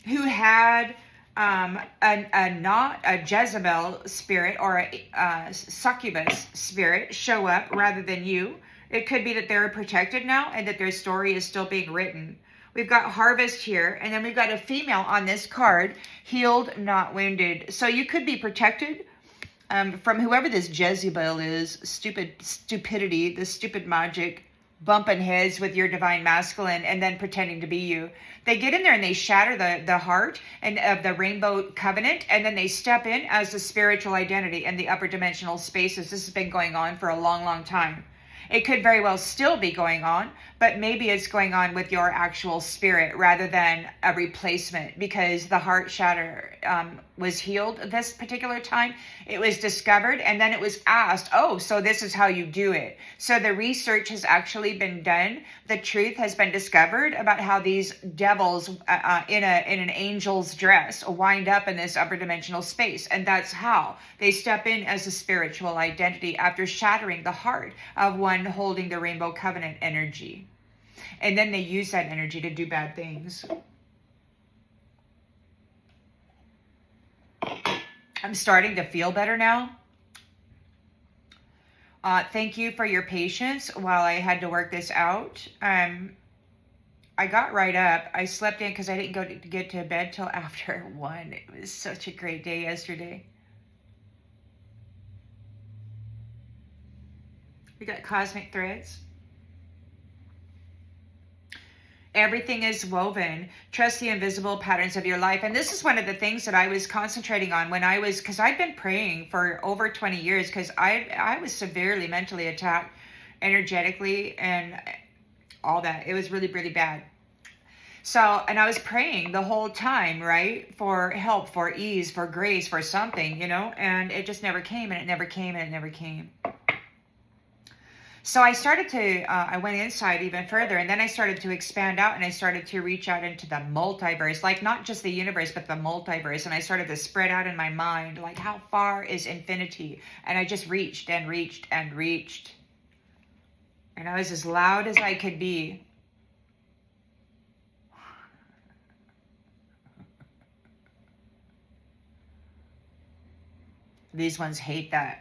who had not a Jezebel spirit or a succubus spirit show up rather than you. It could be that they're protected now and that their story is still being written. We've got harvest here, and then we've got a female on this card, healed, not wounded. So you could be protected from whoever this Jezebel is, stupidity, the stupid magic, bumping heads with your divine masculine and then pretending to be you. They get in there and they shatter the heart and of the rainbow covenant, and then they step in as the spiritual identity in the upper dimensional spaces. This has been going on for a long, long time. It could very well still be going on, but maybe it's going on with your actual spirit rather than a replacement, because the heart shatter was healed this particular time. It was discovered, and then it was asked, oh, so this is how you do it. So the research has actually been done. The truth has been discovered about how these devils in an angel's dress wind up in this upper dimensional space. And that's how they step in as a spiritual identity after shattering the heart of one holding the rainbow covenant energy. And then they use that energy to do bad things. I'm starting to feel better now. Thank you for your patience while I had to work this out. I got right up. I slept in because I didn't get to bed till after 1. It was such a great day yesterday. We got cosmic threads. Everything is woven. Trust the invisible patterns of your life. And this is one of the things that I was concentrating on when because I've been praying for over 20 years because I was severely mentally attacked energetically and all that. It was really, really bad. So, and I was praying the whole time, right? For help, for ease, for grace, for something, and it just never came and it never came and it never came. So I started to, I went inside even further, and then I started to expand out, and I started to reach out into the multiverse, like not just the universe, but the multiverse. And I started to spread out in my mind, like how far is infinity? And I just reached and reached and reached. And I was as loud as I could be. These ones hate that.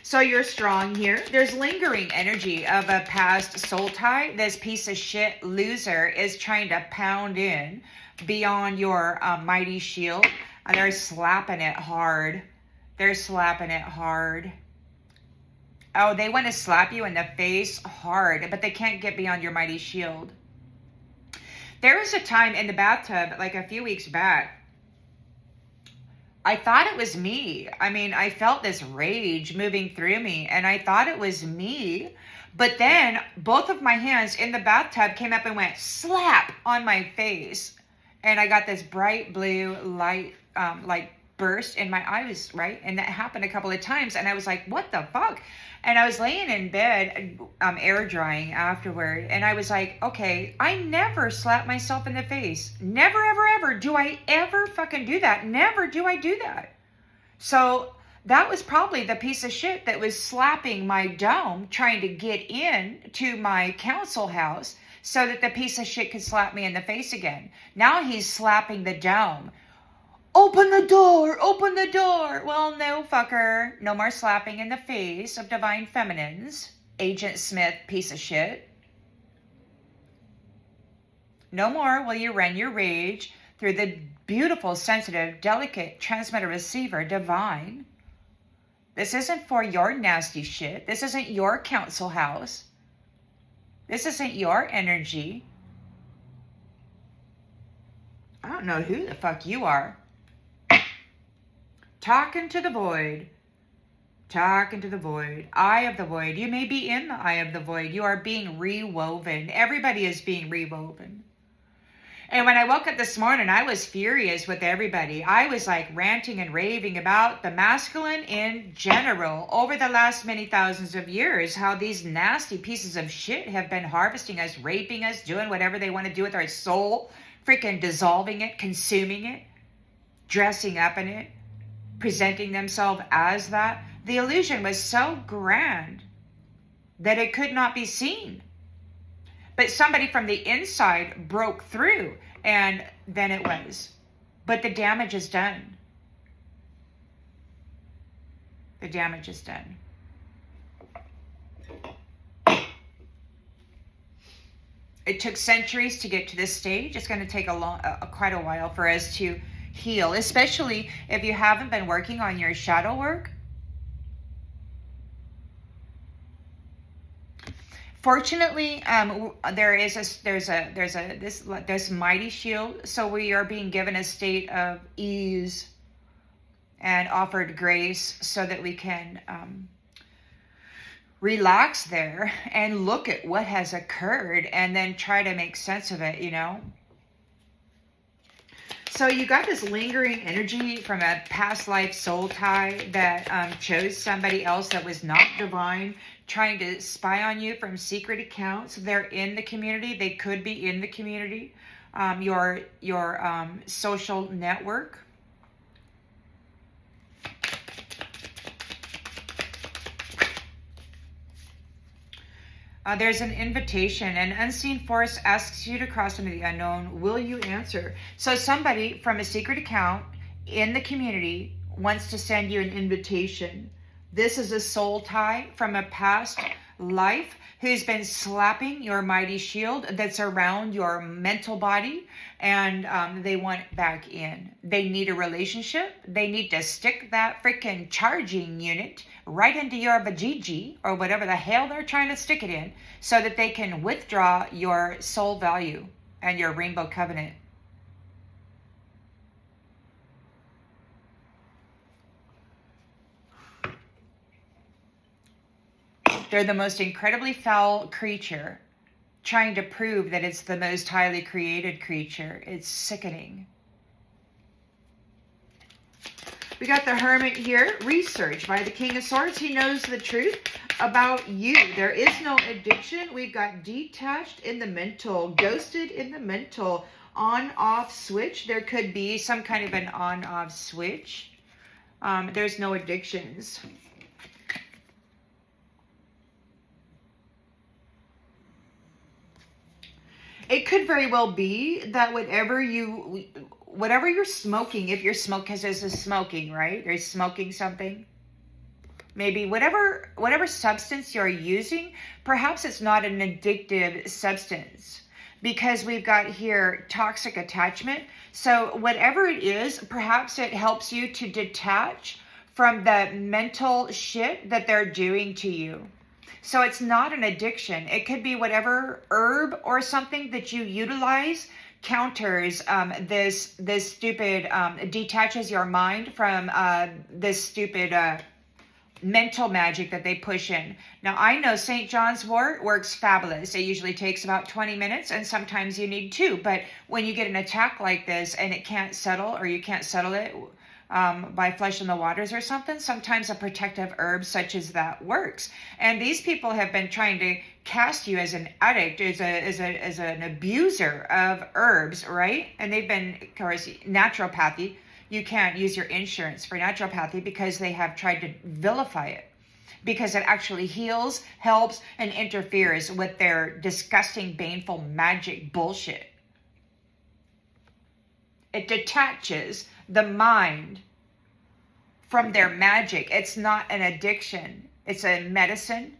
So you're strong here. There's lingering energy of a past soul tie. This piece of shit loser is trying to pound in beyond your mighty shield. And they're slapping it hard. They're slapping it hard. Oh, they want to slap you in the face hard, but they can't get beyond your mighty shield. There was a time in the bathtub, like a few weeks back, I thought it was me. I mean, I felt this rage moving through me, and I thought it was me. But then both of my hands in the bathtub came up and went slap on my face. And I got this bright blue light, like burst in my eyes, right? And that happened a couple of times. And I was like, what the fuck? And I was laying in bed, air drying afterward. And I was like, okay, I never slap myself in the face. Never, ever, ever do I ever fucking do that. Never do I do that. So that was probably the piece of shit that was slapping my dome, trying to get in to my council house so that the piece of shit could slap me in the face again. Now he's slapping the dome. Open the door! Open the door! Well, no, fucker. No more slapping in the face of divine feminines. Agent Smith, piece of shit. No more will you run your rage through the beautiful, sensitive, delicate transmitter-receiver divine. This isn't for your nasty shit. This isn't your council house. This isn't your energy. I don't know who the fuck you are. Talking to the void. Talking to the void. Eye of the void. You may be in the eye of the void. You are being rewoven. Everybody is being rewoven. And when I woke up this morning, I was furious with everybody. I was like ranting and raving about the masculine in general over the last many thousands of years. How these nasty pieces of shit have been harvesting us, raping us, doing whatever they want to do with our soul, freaking dissolving it, consuming it, dressing up in it, presenting themselves as that. The illusion was so grand that it could not be seen. But somebody from the inside broke through, and then it was. But the damage is done. The damage is done. It took centuries to get to this stage. It's going to take quite a while for us to heal, especially if you haven't been working on your shadow work. Fortunately, there's this mighty shield, so we are being given a state of ease and offered grace so that we can relax there and look at what has occurred and then try to make sense of it, So you got this lingering energy from a past life soul tie that chose somebody else that was not divine, trying to spy on you from secret accounts. They're in the community. They could be in the community, your social network. There's an invitation. An unseen force asks you to cross into the unknown. Will you answer? So somebody from a secret account in the community wants to send you an invitation. This is a soul tie from a past life who's been slapping your mighty shield that's around your mental body, and they want it back in. They need a relationship. They need to stick that freaking charging unit right into your vajiji or whatever the hell they're trying to stick it in, so that they can withdraw your soul value and your rainbow covenant. They're the most incredibly foul creature, trying to prove that it's the most highly created creature. It's sickening. We got the Hermit here. Research by the King of Swords. He knows the truth about you. There is no addiction. We've got detached in the mental, ghosted in the mental, on-off switch. There could be some kind of an on-off switch. There's no addictions. It could very well be that whatever you're smoking, if you're smoking, because there's a smoking, right? There's smoking something. Maybe whatever substance you're using, perhaps it's not an addictive substance, because we've got here toxic attachment. So whatever it is, perhaps it helps you to detach from the mental shit that they're doing to you. So it's not an addiction. It could be whatever herb or something that you utilize counters this stupid, detaches your mind from this stupid mental magic that they push in. Now, I know St. John's wort works fabulous. It usually takes about 20 minutes, and sometimes you need 2. But when you get an attack like this and it can't settle, or you can't settle it by flesh in the waters or something, sometimes a protective herb such as that works. And these people have been trying to cast you as an addict, as an abuser of herbs, right? And they've been, of course, naturopathy. You can't use your insurance for naturopathy because they have tried to vilify it, because it actually heals, helps, and interferes with their disgusting, baneful magic bullshit. It detaches the mind from their magic. It's not an addiction. It's a medicine.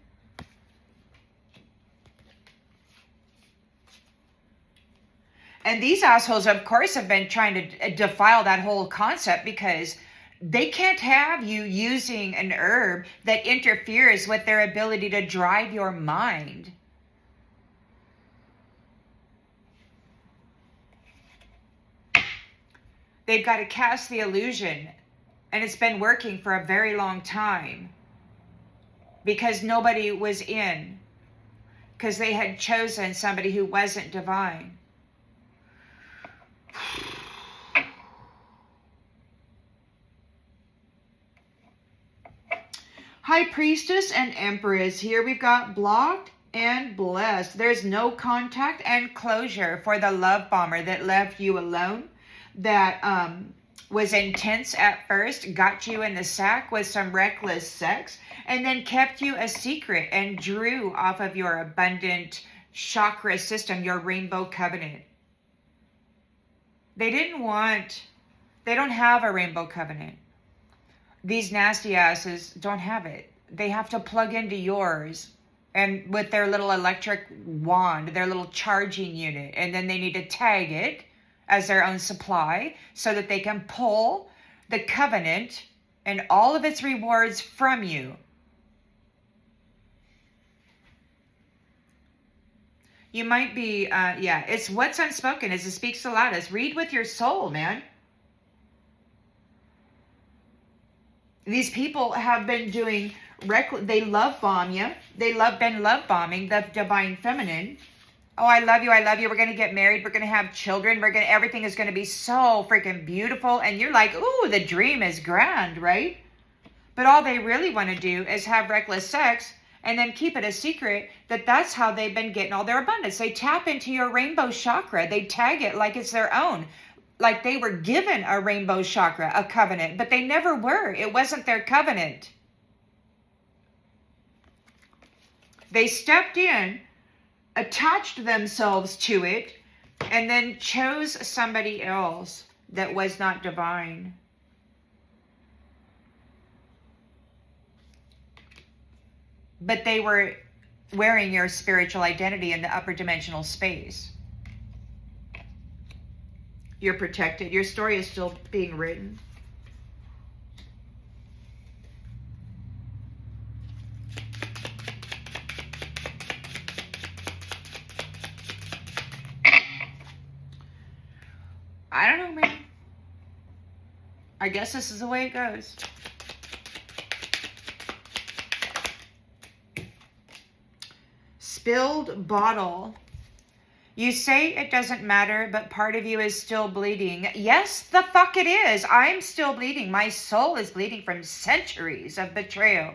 And these assholes, of course, have been trying to defile that whole concept, because they can't have you using an herb that interferes with their ability to drive your mind. They've got to cast the illusion, and it's been working for a very long time, because nobody was in, because they had chosen somebody who wasn't divine. High Priestess and Empress. Here we've got blocked and blessed. There's no contact and closure for the love bomber that left you alone, that was intense at first, got you in the sack with some reckless sex, and then kept you a secret and drew off of your abundant chakra system, your rainbow covenant. They don't have a rainbow covenant. These nasty asses don't have it. They have to plug into yours, and with their little electric wand, their little charging unit, and then they need to tag it as their own supply so that they can pull the covenant and all of its rewards from you. You might be, it's what's unspoken as it speaks the loudest. Read with your soul, man. These people have been doing, they love bomb you. Been love bombing the divine feminine. Oh, I love you. We're going to get married. We're going to have children. Everything is going to be so freaking beautiful. And you're like, ooh, the dream is grand, right? But all they really want to do is have reckless sex and then keep it a secret that that's how they've been getting all their abundance. They tap into your rainbow chakra. They tag it like it's their own. Like they were given a rainbow chakra, a covenant, but they never were. It wasn't their covenant. They stepped in, attached themselves to it, and then chose somebody else that was not divine. but they were wearing your spiritual identity in the upper dimensional space. You're protected. Your story is still being written. I don't know, man. I guess this is the way it goes. Spilled bottle. You say it doesn't matter, but part of you is still bleeding. Yes, the fuck it is. I'm still bleeding. My soul is bleeding from centuries of betrayal,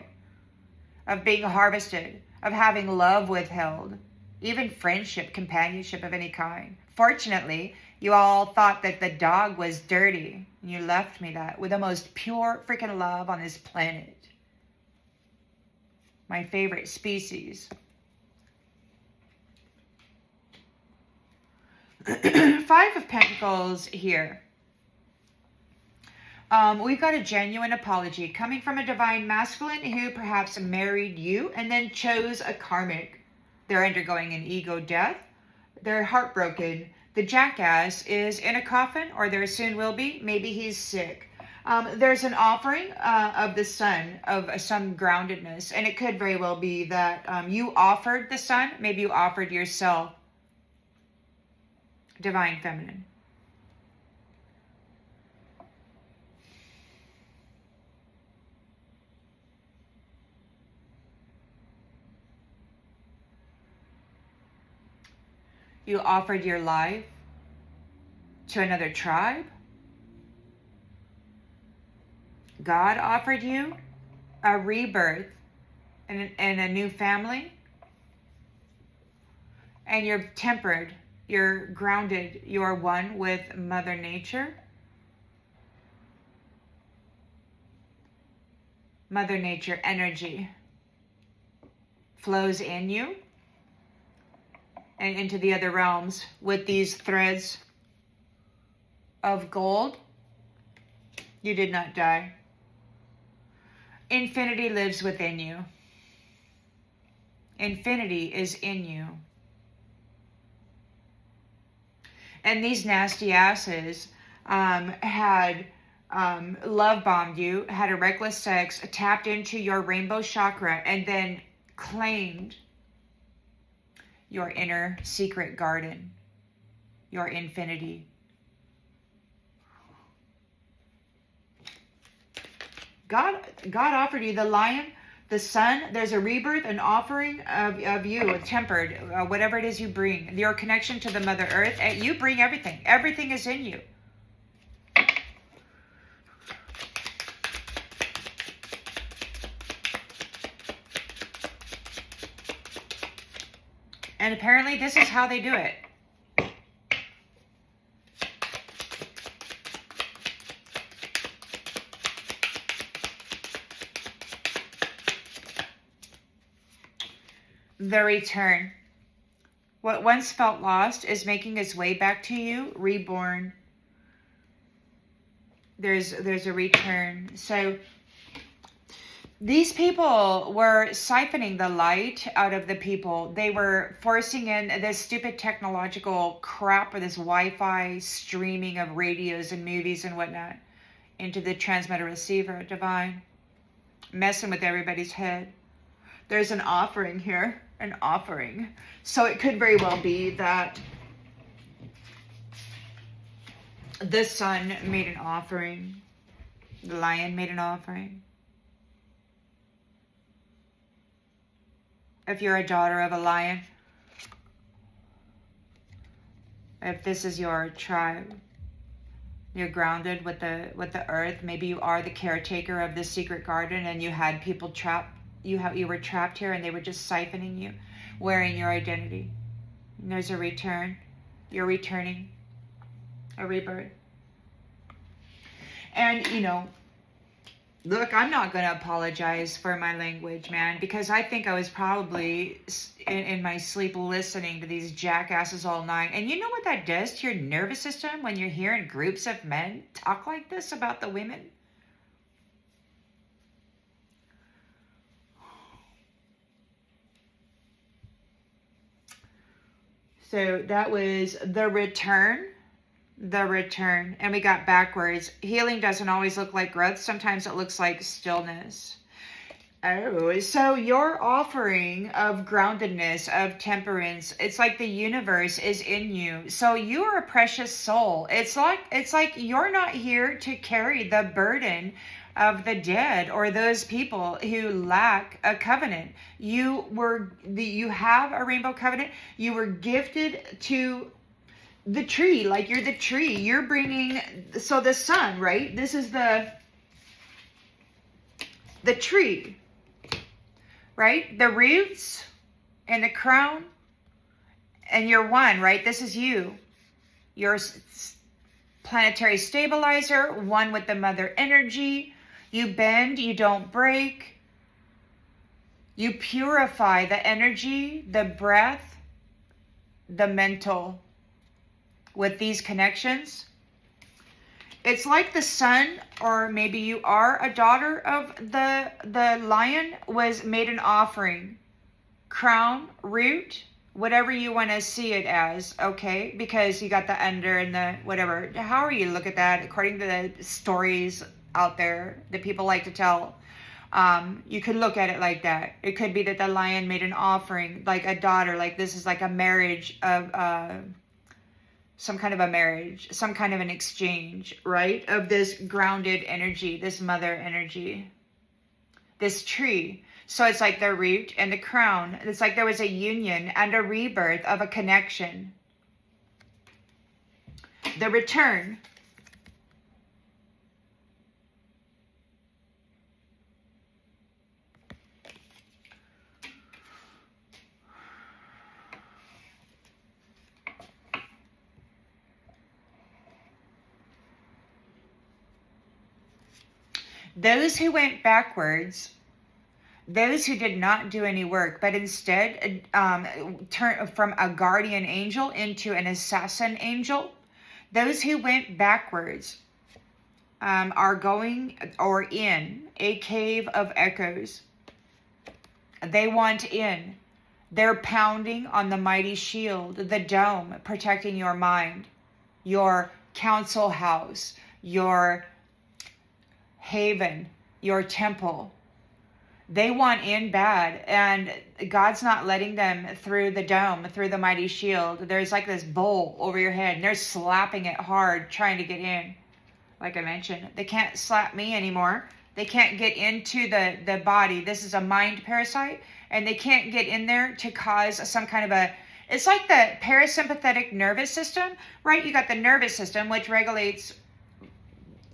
of being harvested, of having love withheld, even friendship, companionship of any kind. Fortunately, you all thought that the dog was dirty, and you left me that with the most pure freaking love on this planet. My favorite species. Five of Pentacles here. We've got a genuine apology coming from a divine masculine who perhaps married you and then chose a karmic. They're undergoing an ego death. They're heartbroken. The jackass is in a coffin, or there soon will be. Maybe he's sick. There's an offering of the sun, of some groundedness. And it could very well be that you offered the sun. Maybe you offered yourself. Divine feminine. You offered your life to another tribe. God offered you a rebirth and a new family. And you're tempered. You're grounded. You're one with Mother Nature. Mother Nature energy flows in you and into the other realms with these threads of gold. You did not die. Infinity lives within you. Infinity is in you. And these nasty asses had love bombed you, had a reckless sex, tapped into your rainbow chakra, and then claimed your inner secret garden, your infinity. God offered you the lion, the sun. There's a rebirth, an offering of you, a tempered, whatever it is you bring. Your connection to the Mother Earth. You bring everything. Everything is in you. And apparently this is how they do it. The return. What once felt lost is making its way back to you, reborn. There's a return. So these people were siphoning the light out of the people. They were forcing in this stupid technological crap or this Wi-Fi streaming of radios and movies and whatnot into the transmitter receiver, divine. Messing with everybody's head. There's an offering here. An offering. So it could very well be that the sun made an offering. The lion made an offering. If you're a daughter of a lion, if this is your tribe, you're grounded with the earth. Maybe you are the caretaker of this secret garden, and you had people trapped. You were trapped here, and they were just siphoning you, wearing your identity. And there's a return. You're returning. A rebirth. And, you know, look, I'm not going to apologize for my language, man, because I think I was probably in my sleep listening to these jackasses all night. And you know what that does to your nervous system when you're hearing groups of men talk like this about the women? So that was the return. The return. And we got backwards. Healing doesn't always look like growth. Sometimes it looks like stillness. Oh, so your offering of groundedness, of temperance, it's like the universe is in you. So you are a precious soul. It's like you're not here to carry the burden of the dead or those people who lack a covenant. You have a rainbow covenant. You were gifted to the tree, like you're the tree. You're bringing, so the sun, right? This is the tree. Right? The roots and the crown, and you're one, right? This is you. You're planetary stabilizer, one with the mother energy. You bend, you don't break. You purify the energy, the breath, the mental with these connections. It's like the sun, or maybe you are a daughter of the lion, was made an offering. Crown, root, whatever you want to see it as, okay? Because you got the under and the whatever. However you look at that, according to the stories out there that people like to tell, you could look at it like that. It could be that the lion made an offering, like a daughter, like this is like a marriage of... some kind of a marriage, some kind of an exchange, right? Of this grounded energy, this mother energy, this tree. So it's like the root and the crown. It's like there was a union and a rebirth of a connection. The return. Those who went backwards, those who did not do any work, but instead turned from a guardian angel into an assassin angel, those who went backwards are going or in a cave of echoes. They want in. They're pounding on the mighty shield, the dome, protecting your mind, your council house, your haven, your temple. They want in bad, and God's not letting them through the dome, through the mighty shield. There's like this bowl over your head, and they're slapping it hard, trying to get in. Like I mentioned, they can't slap me anymore. They can't get into the body. This is a mind parasite, and they can't get in there to cause some kind of a... It's like the parasympathetic nervous system, right? You got the nervous system, which regulates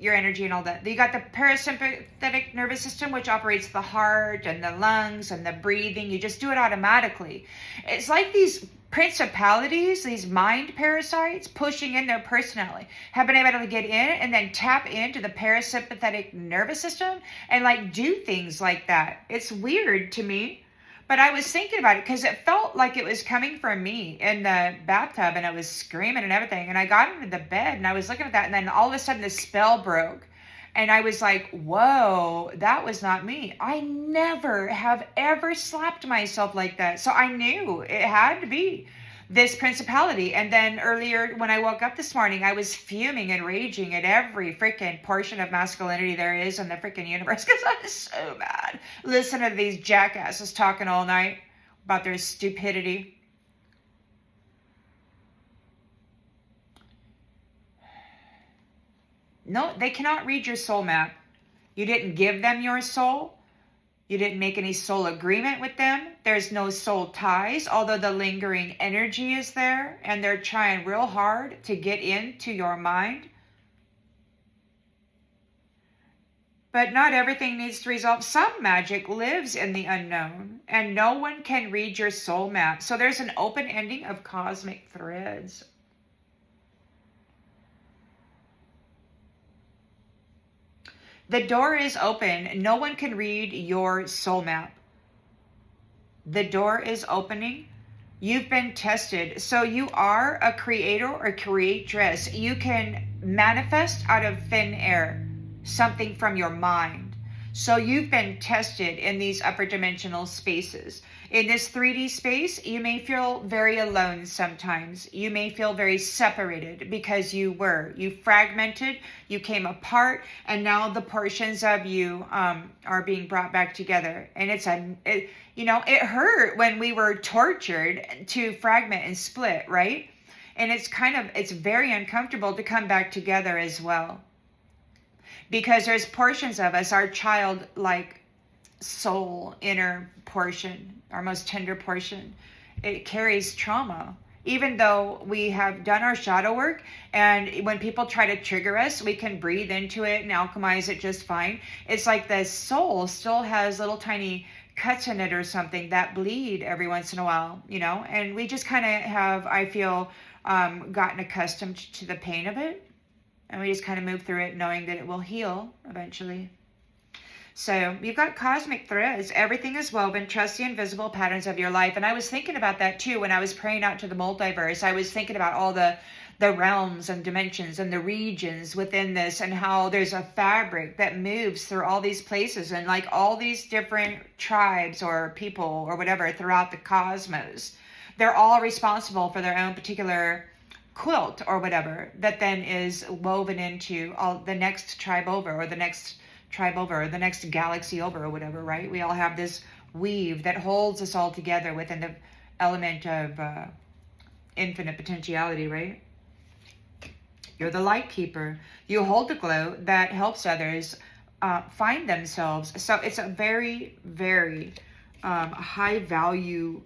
your energy and all that. You got the parasympathetic nervous system, which operates the heart and the lungs and the breathing. You just do it automatically. It's like these principalities, these mind parasites pushing in their personality, have been able to get in and then tap into the parasympathetic nervous system and like do things like that. It's weird to me. But I was thinking about it because it felt like it was coming from me in the bathtub, and I was screaming and everything. And I got into the bed and I was looking at that, and then all of a sudden the spell broke. And I was like, whoa, that was not me. I never have ever slapped myself like that. So I knew it had to be this principality. And then earlier when I woke up this morning, I was fuming and raging at every freaking portion of masculinity there is in the freaking universe, because I was so mad. Listen to these jackasses talking all night about their stupidity. No, they cannot read your soul map. You didn't give them your soul. You didn't make any soul agreement with them. There's no soul ties, although the lingering energy is there, and they're trying real hard to get into your mind. But not everything needs to resolve. Some magic lives in the unknown, and no one can read your soul map. So there's an open ending of cosmic threads. The door is open. No one can read your soul map. The door is opening. You've been tested. So you are a creator or creatress. You can manifest out of thin air something from your mind. So you've been tested in these upper dimensional spaces. In this 3D space, you may feel very alone sometimes. You may feel very separated because you fragmented, you came apart, and now the portions of you are being brought back together. And it hurt when we were tortured to fragment and split, right? And it's very uncomfortable to come back together as well. Because there's portions of us, our childlike soul, inner portion, our most tender portion, it carries trauma. Even though we have done our shadow work, and when people try to trigger us, we can breathe into it and alchemize it just fine. It's like the soul still has little tiny cuts in it or something that bleed every once in a while, and we just kind of have, I feel, gotten accustomed to the pain of it. And we just kind of move through it knowing that it will heal eventually. So you've got cosmic threads. Everything is woven. Trust the invisible patterns of your life. And I was thinking about that too when I was praying out to the multiverse. I was thinking about all the realms and dimensions and the regions within this, and how there's a fabric that moves through all these places, and like all these different tribes or people or whatever throughout the cosmos. They're all responsible for their own particular quilt or whatever that then is woven into all the next tribe over, or the next tribe over, or the next galaxy over, or whatever, right? We all have this weave that holds us all together within the element of infinite potentiality, right? You're the light keeper. You hold the glow that helps others find themselves. So it's a very, very high value.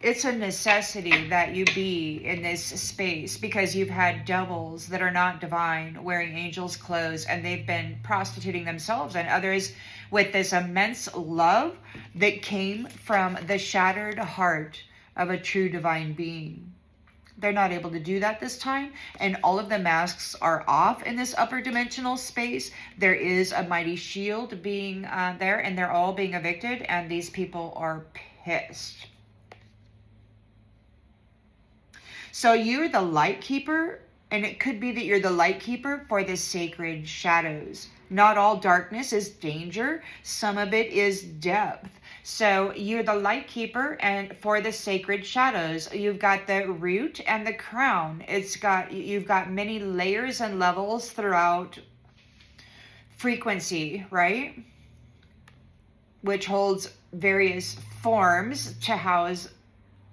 It's a necessity that you be in this space, because you've had devils that are not divine wearing angels' clothes, and they've been prostituting themselves and others with this immense love that came from the shattered heart of a true divine being. They're not able to do that this time, and all of the masks are off in this upper dimensional space. There is a mighty shield being there, and they're all being evicted, and these people are pissed. So you're the light keeper, and it could be that you're the light keeper for the sacred shadows. Not all darkness is danger. Some of it is depth. So you're the light keeper, and for the sacred shadows, you've got the root and the crown. You've got many layers and levels throughout frequency, right? Which holds various forms to house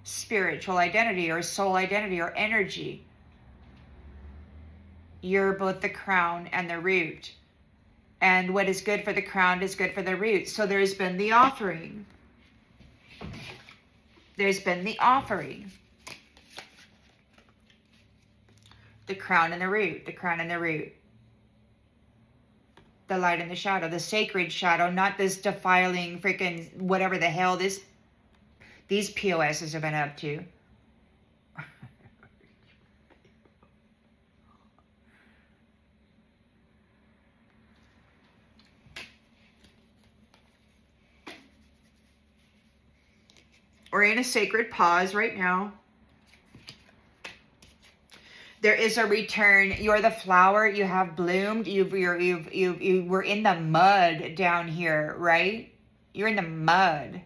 spiritual identity or soul identity or energy. You're both the crown and the root. And what is good for the crown is good for the root. So there's been the offering. There's been the offering. The crown and the root. The crown and the root. The light and the shadow. The sacred shadow. Not this defiling freaking whatever the hell these POSs have been up to. We're in a sacred pause right now. There is a return. You're the flower. You have bloomed. You were in the mud down here, right? You're in the mud.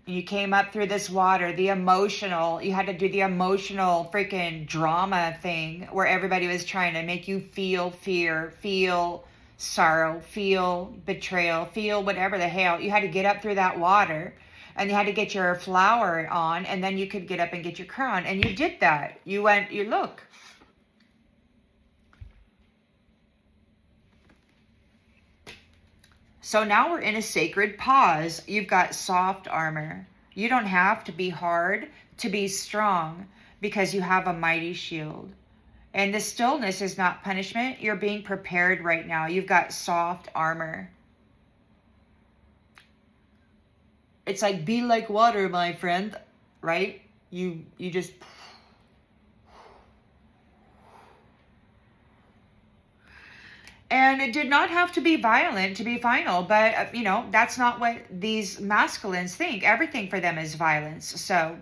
You came up through this water, you had to do the emotional freaking drama thing where everybody was trying to make you feel fear, feel sorrow, feel betrayal, feel whatever the hell. You had to get up through that water, and you had to get your flower on, and then you could get up and get your crown. And you did that. Look. So now we're in a sacred pause. You've got soft armor. You don't have to be hard to be strong, because you have a mighty shield. And the stillness is not punishment. You're being prepared right now. You've got soft armor. It's like, be like water, my friend, right? You just... And it did not have to be violent to be final, but, that's not what these masculines think. Everything for them is violence. So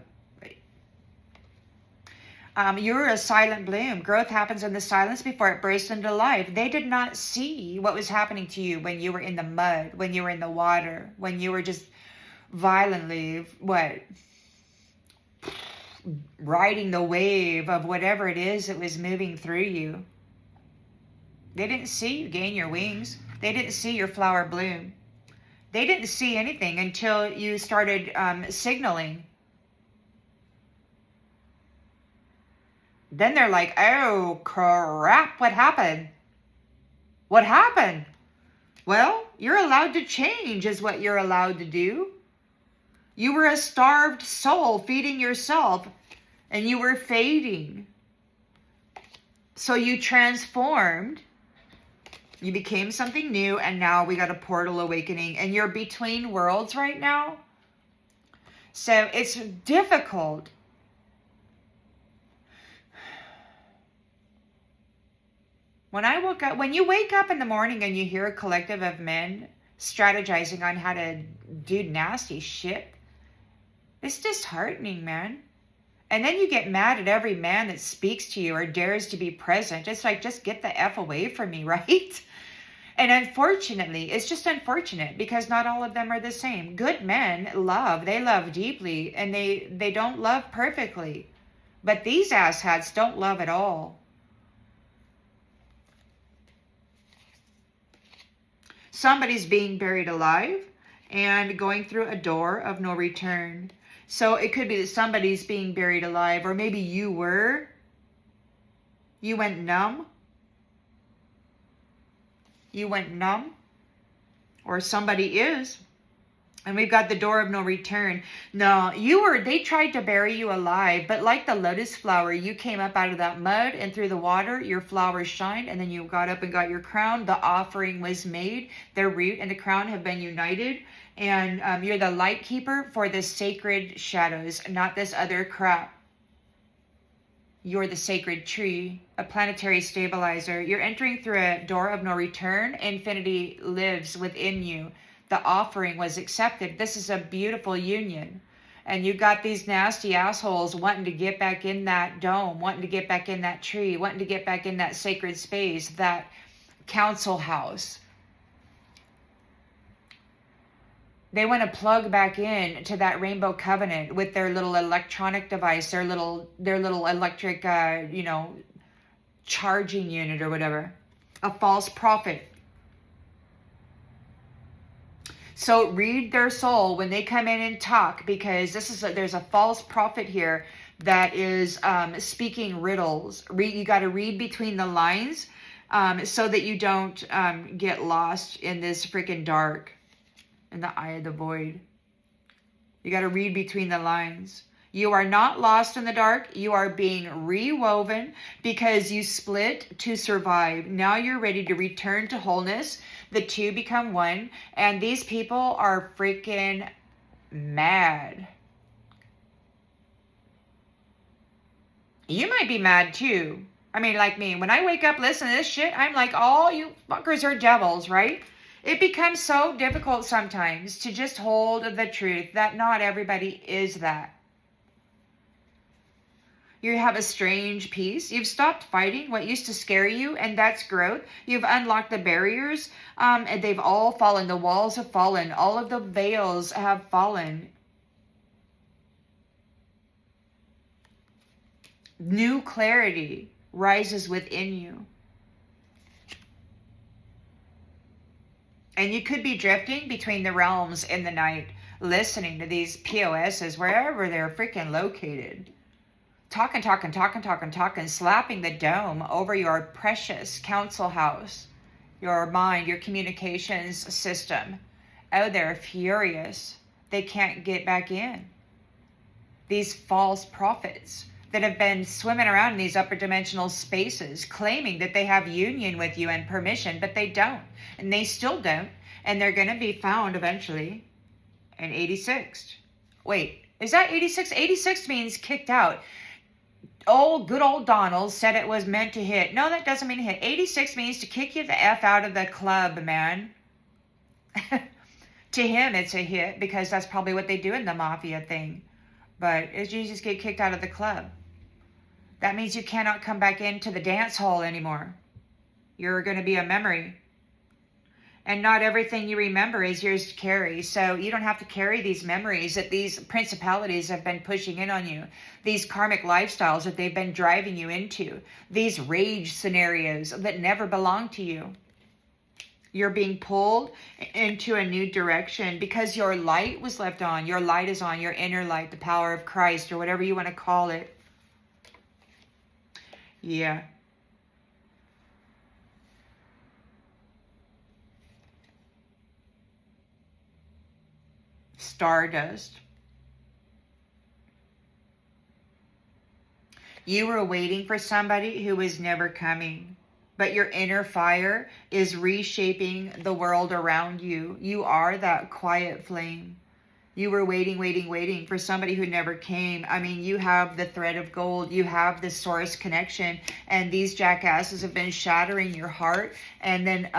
You're a silent bloom. Growth happens in the silence before it bursts into life. They did not see what was happening to you when you were in the mud, when you were in the water, when you were just violently, riding the wave of whatever it is that was moving through you. They didn't see you gain your wings. They didn't see your flower bloom. They didn't see anything until you started signaling. Then they're like, oh, crap, what happened? What happened? Well, you're allowed to change is what you're allowed to do. You were a starved soul feeding yourself, and you were fading. So you transformed. You became something new, and now we got a portal awakening, and you're between worlds right now. So it's difficult. When you wake up in the morning and you hear a collective of men strategizing on how to do nasty shit, it's disheartening, man. And then you get mad at every man that speaks to you or dares to be present. It's like, just get the F away from me, right? And unfortunately, it's just unfortunate because not all of them are the same. Good men love. They love deeply, and they don't love perfectly. But these asshats don't love at all. Somebody's being buried alive and going through a door of no return. So it could be that somebody's being buried alive, or maybe you were. You went numb. You went numb. Or somebody is. And we've got the door of no return. No, they tried to bury you alive, but like the lotus flower, you came up out of that mud and through the water, your flowers shined, and then you got up and got your crown. The offering was made. The root and the crown have been united, and you're the light keeper for the sacred shadows, not this other crap. You're the sacred tree, a planetary stabilizer. You're entering through a door of no return. Infinity lives within you. The offering was accepted. This is a beautiful union. And you got these nasty assholes wanting to get back in that dome, wanting to get back in that tree, wanting to get back in that sacred space, that council house. They want to plug back in to that rainbow covenant with their little electronic device, their little electric, charging unit or whatever. A false prophet. So read their soul when they come in and talk, because there's a false prophet here that is speaking riddles. You got to read between the lines so that you don't get lost in this freaking dark, in the eye of the void. You got to read between the lines. You are not lost in the dark. You are being rewoven because you split to survive. Now you're ready to return to wholeness. The two become one. And these people are freaking mad. You might be mad too. I mean, like me. When I wake up, listen to this shit, I'm like, all you fuckers are devils, right? It becomes so difficult sometimes to just hold the truth that not everybody is that. You have a strange peace. You've stopped fighting what used to scare you, and that's growth. You've unlocked the barriers, and they've all fallen. The walls have fallen. All of the veils have fallen. New clarity rises within you. And you could be drifting between the realms in the night, listening to these POSs, wherever they're freaking located. Talking, slapping the dome over your precious council house, your mind, your communications system. Oh, they're furious. They can't get back in. These false prophets that have been swimming around in these upper dimensional spaces, claiming that they have union with you and permission, but they don't. And they still don't. And they're going to be found eventually in 86. Wait, is that 86? 86 means kicked out. Good old Donald said it was meant to hit. No, that doesn't mean hit. 86 means to kick you the F out of the club, man. To him, it's a hit because that's probably what they do in the mafia thing. But you just get kicked out of the club. That means you cannot come back into the dance hall anymore. You're going to be a memory. And not everything you remember is yours to carry. So you don't have to carry these memories that these principalities have been pushing in on you. These karmic lifestyles that they've been driving you into. These rage scenarios that never belong to you. You're being pulled into a new direction because your light was left on. Your light is on, your inner light, the power of Christ, or whatever you want to call it. Yeah. Stardust. You were waiting for somebody who was never coming. But your inner fire is reshaping the world around you. You are that quiet flame. You were waiting for somebody who never came. I mean, you have the thread of gold. You have the source connection. And these jackasses have been shattering your heart and then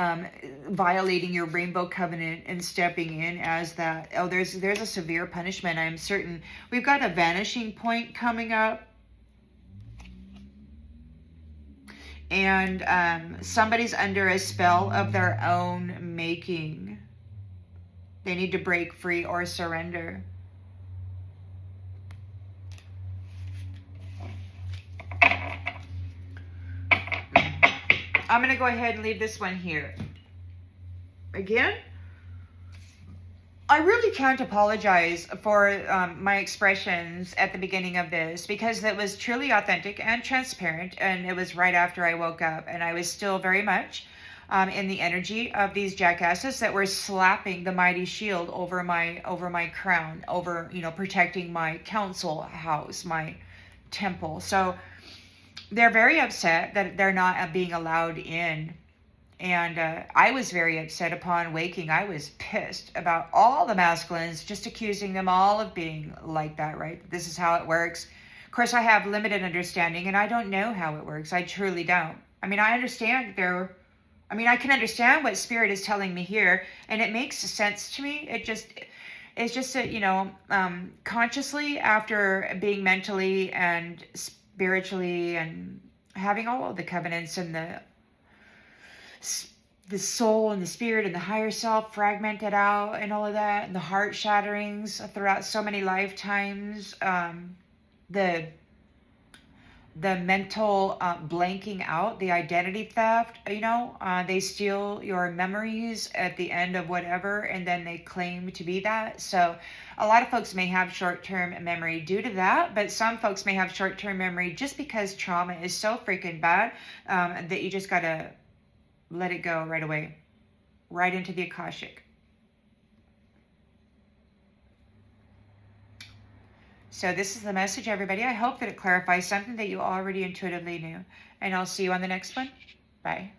violating your rainbow covenant and stepping in as that. Oh, there's a severe punishment, I'm certain. We've got a vanishing point coming up. And somebody's under a spell of their own making. They need to break free or surrender. I'm going to go ahead and leave this one here. Again, I really can't apologize for my expressions at the beginning of this because it was truly authentic and transparent, and it was right after I woke up, and I was still very much in the energy of these jackasses that were slapping the mighty shield over my crown, over, you know, protecting my council house, my temple. So they're very upset that they're not being allowed in. And I was very upset upon waking. I was pissed about all the masculines, just accusing them all of being like that, right? This is how it works. Of course, I have limited understanding, and I don't know how it works. I truly don't. I mean, I can understand what Spirit is telling me here, and it makes sense to me. It's just that, you know, consciously, after being mentally and spiritually and having all of the covenants and the soul and the spirit and the higher self fragmented out and all of that, and the heart shatterings throughout so many lifetimes, the mental blanking out, the identity theft, you know, they steal your memories at the end of whatever, and then they claim to be that. So a lot of folks may have short-term memory due to that, but some folks may have short-term memory just because trauma is so freaking bad that you just gotta let it go right away, right into the Akashic. So this is the message, everybody. I hope that it clarifies something that you already intuitively knew. And I'll see you on the next one. Bye.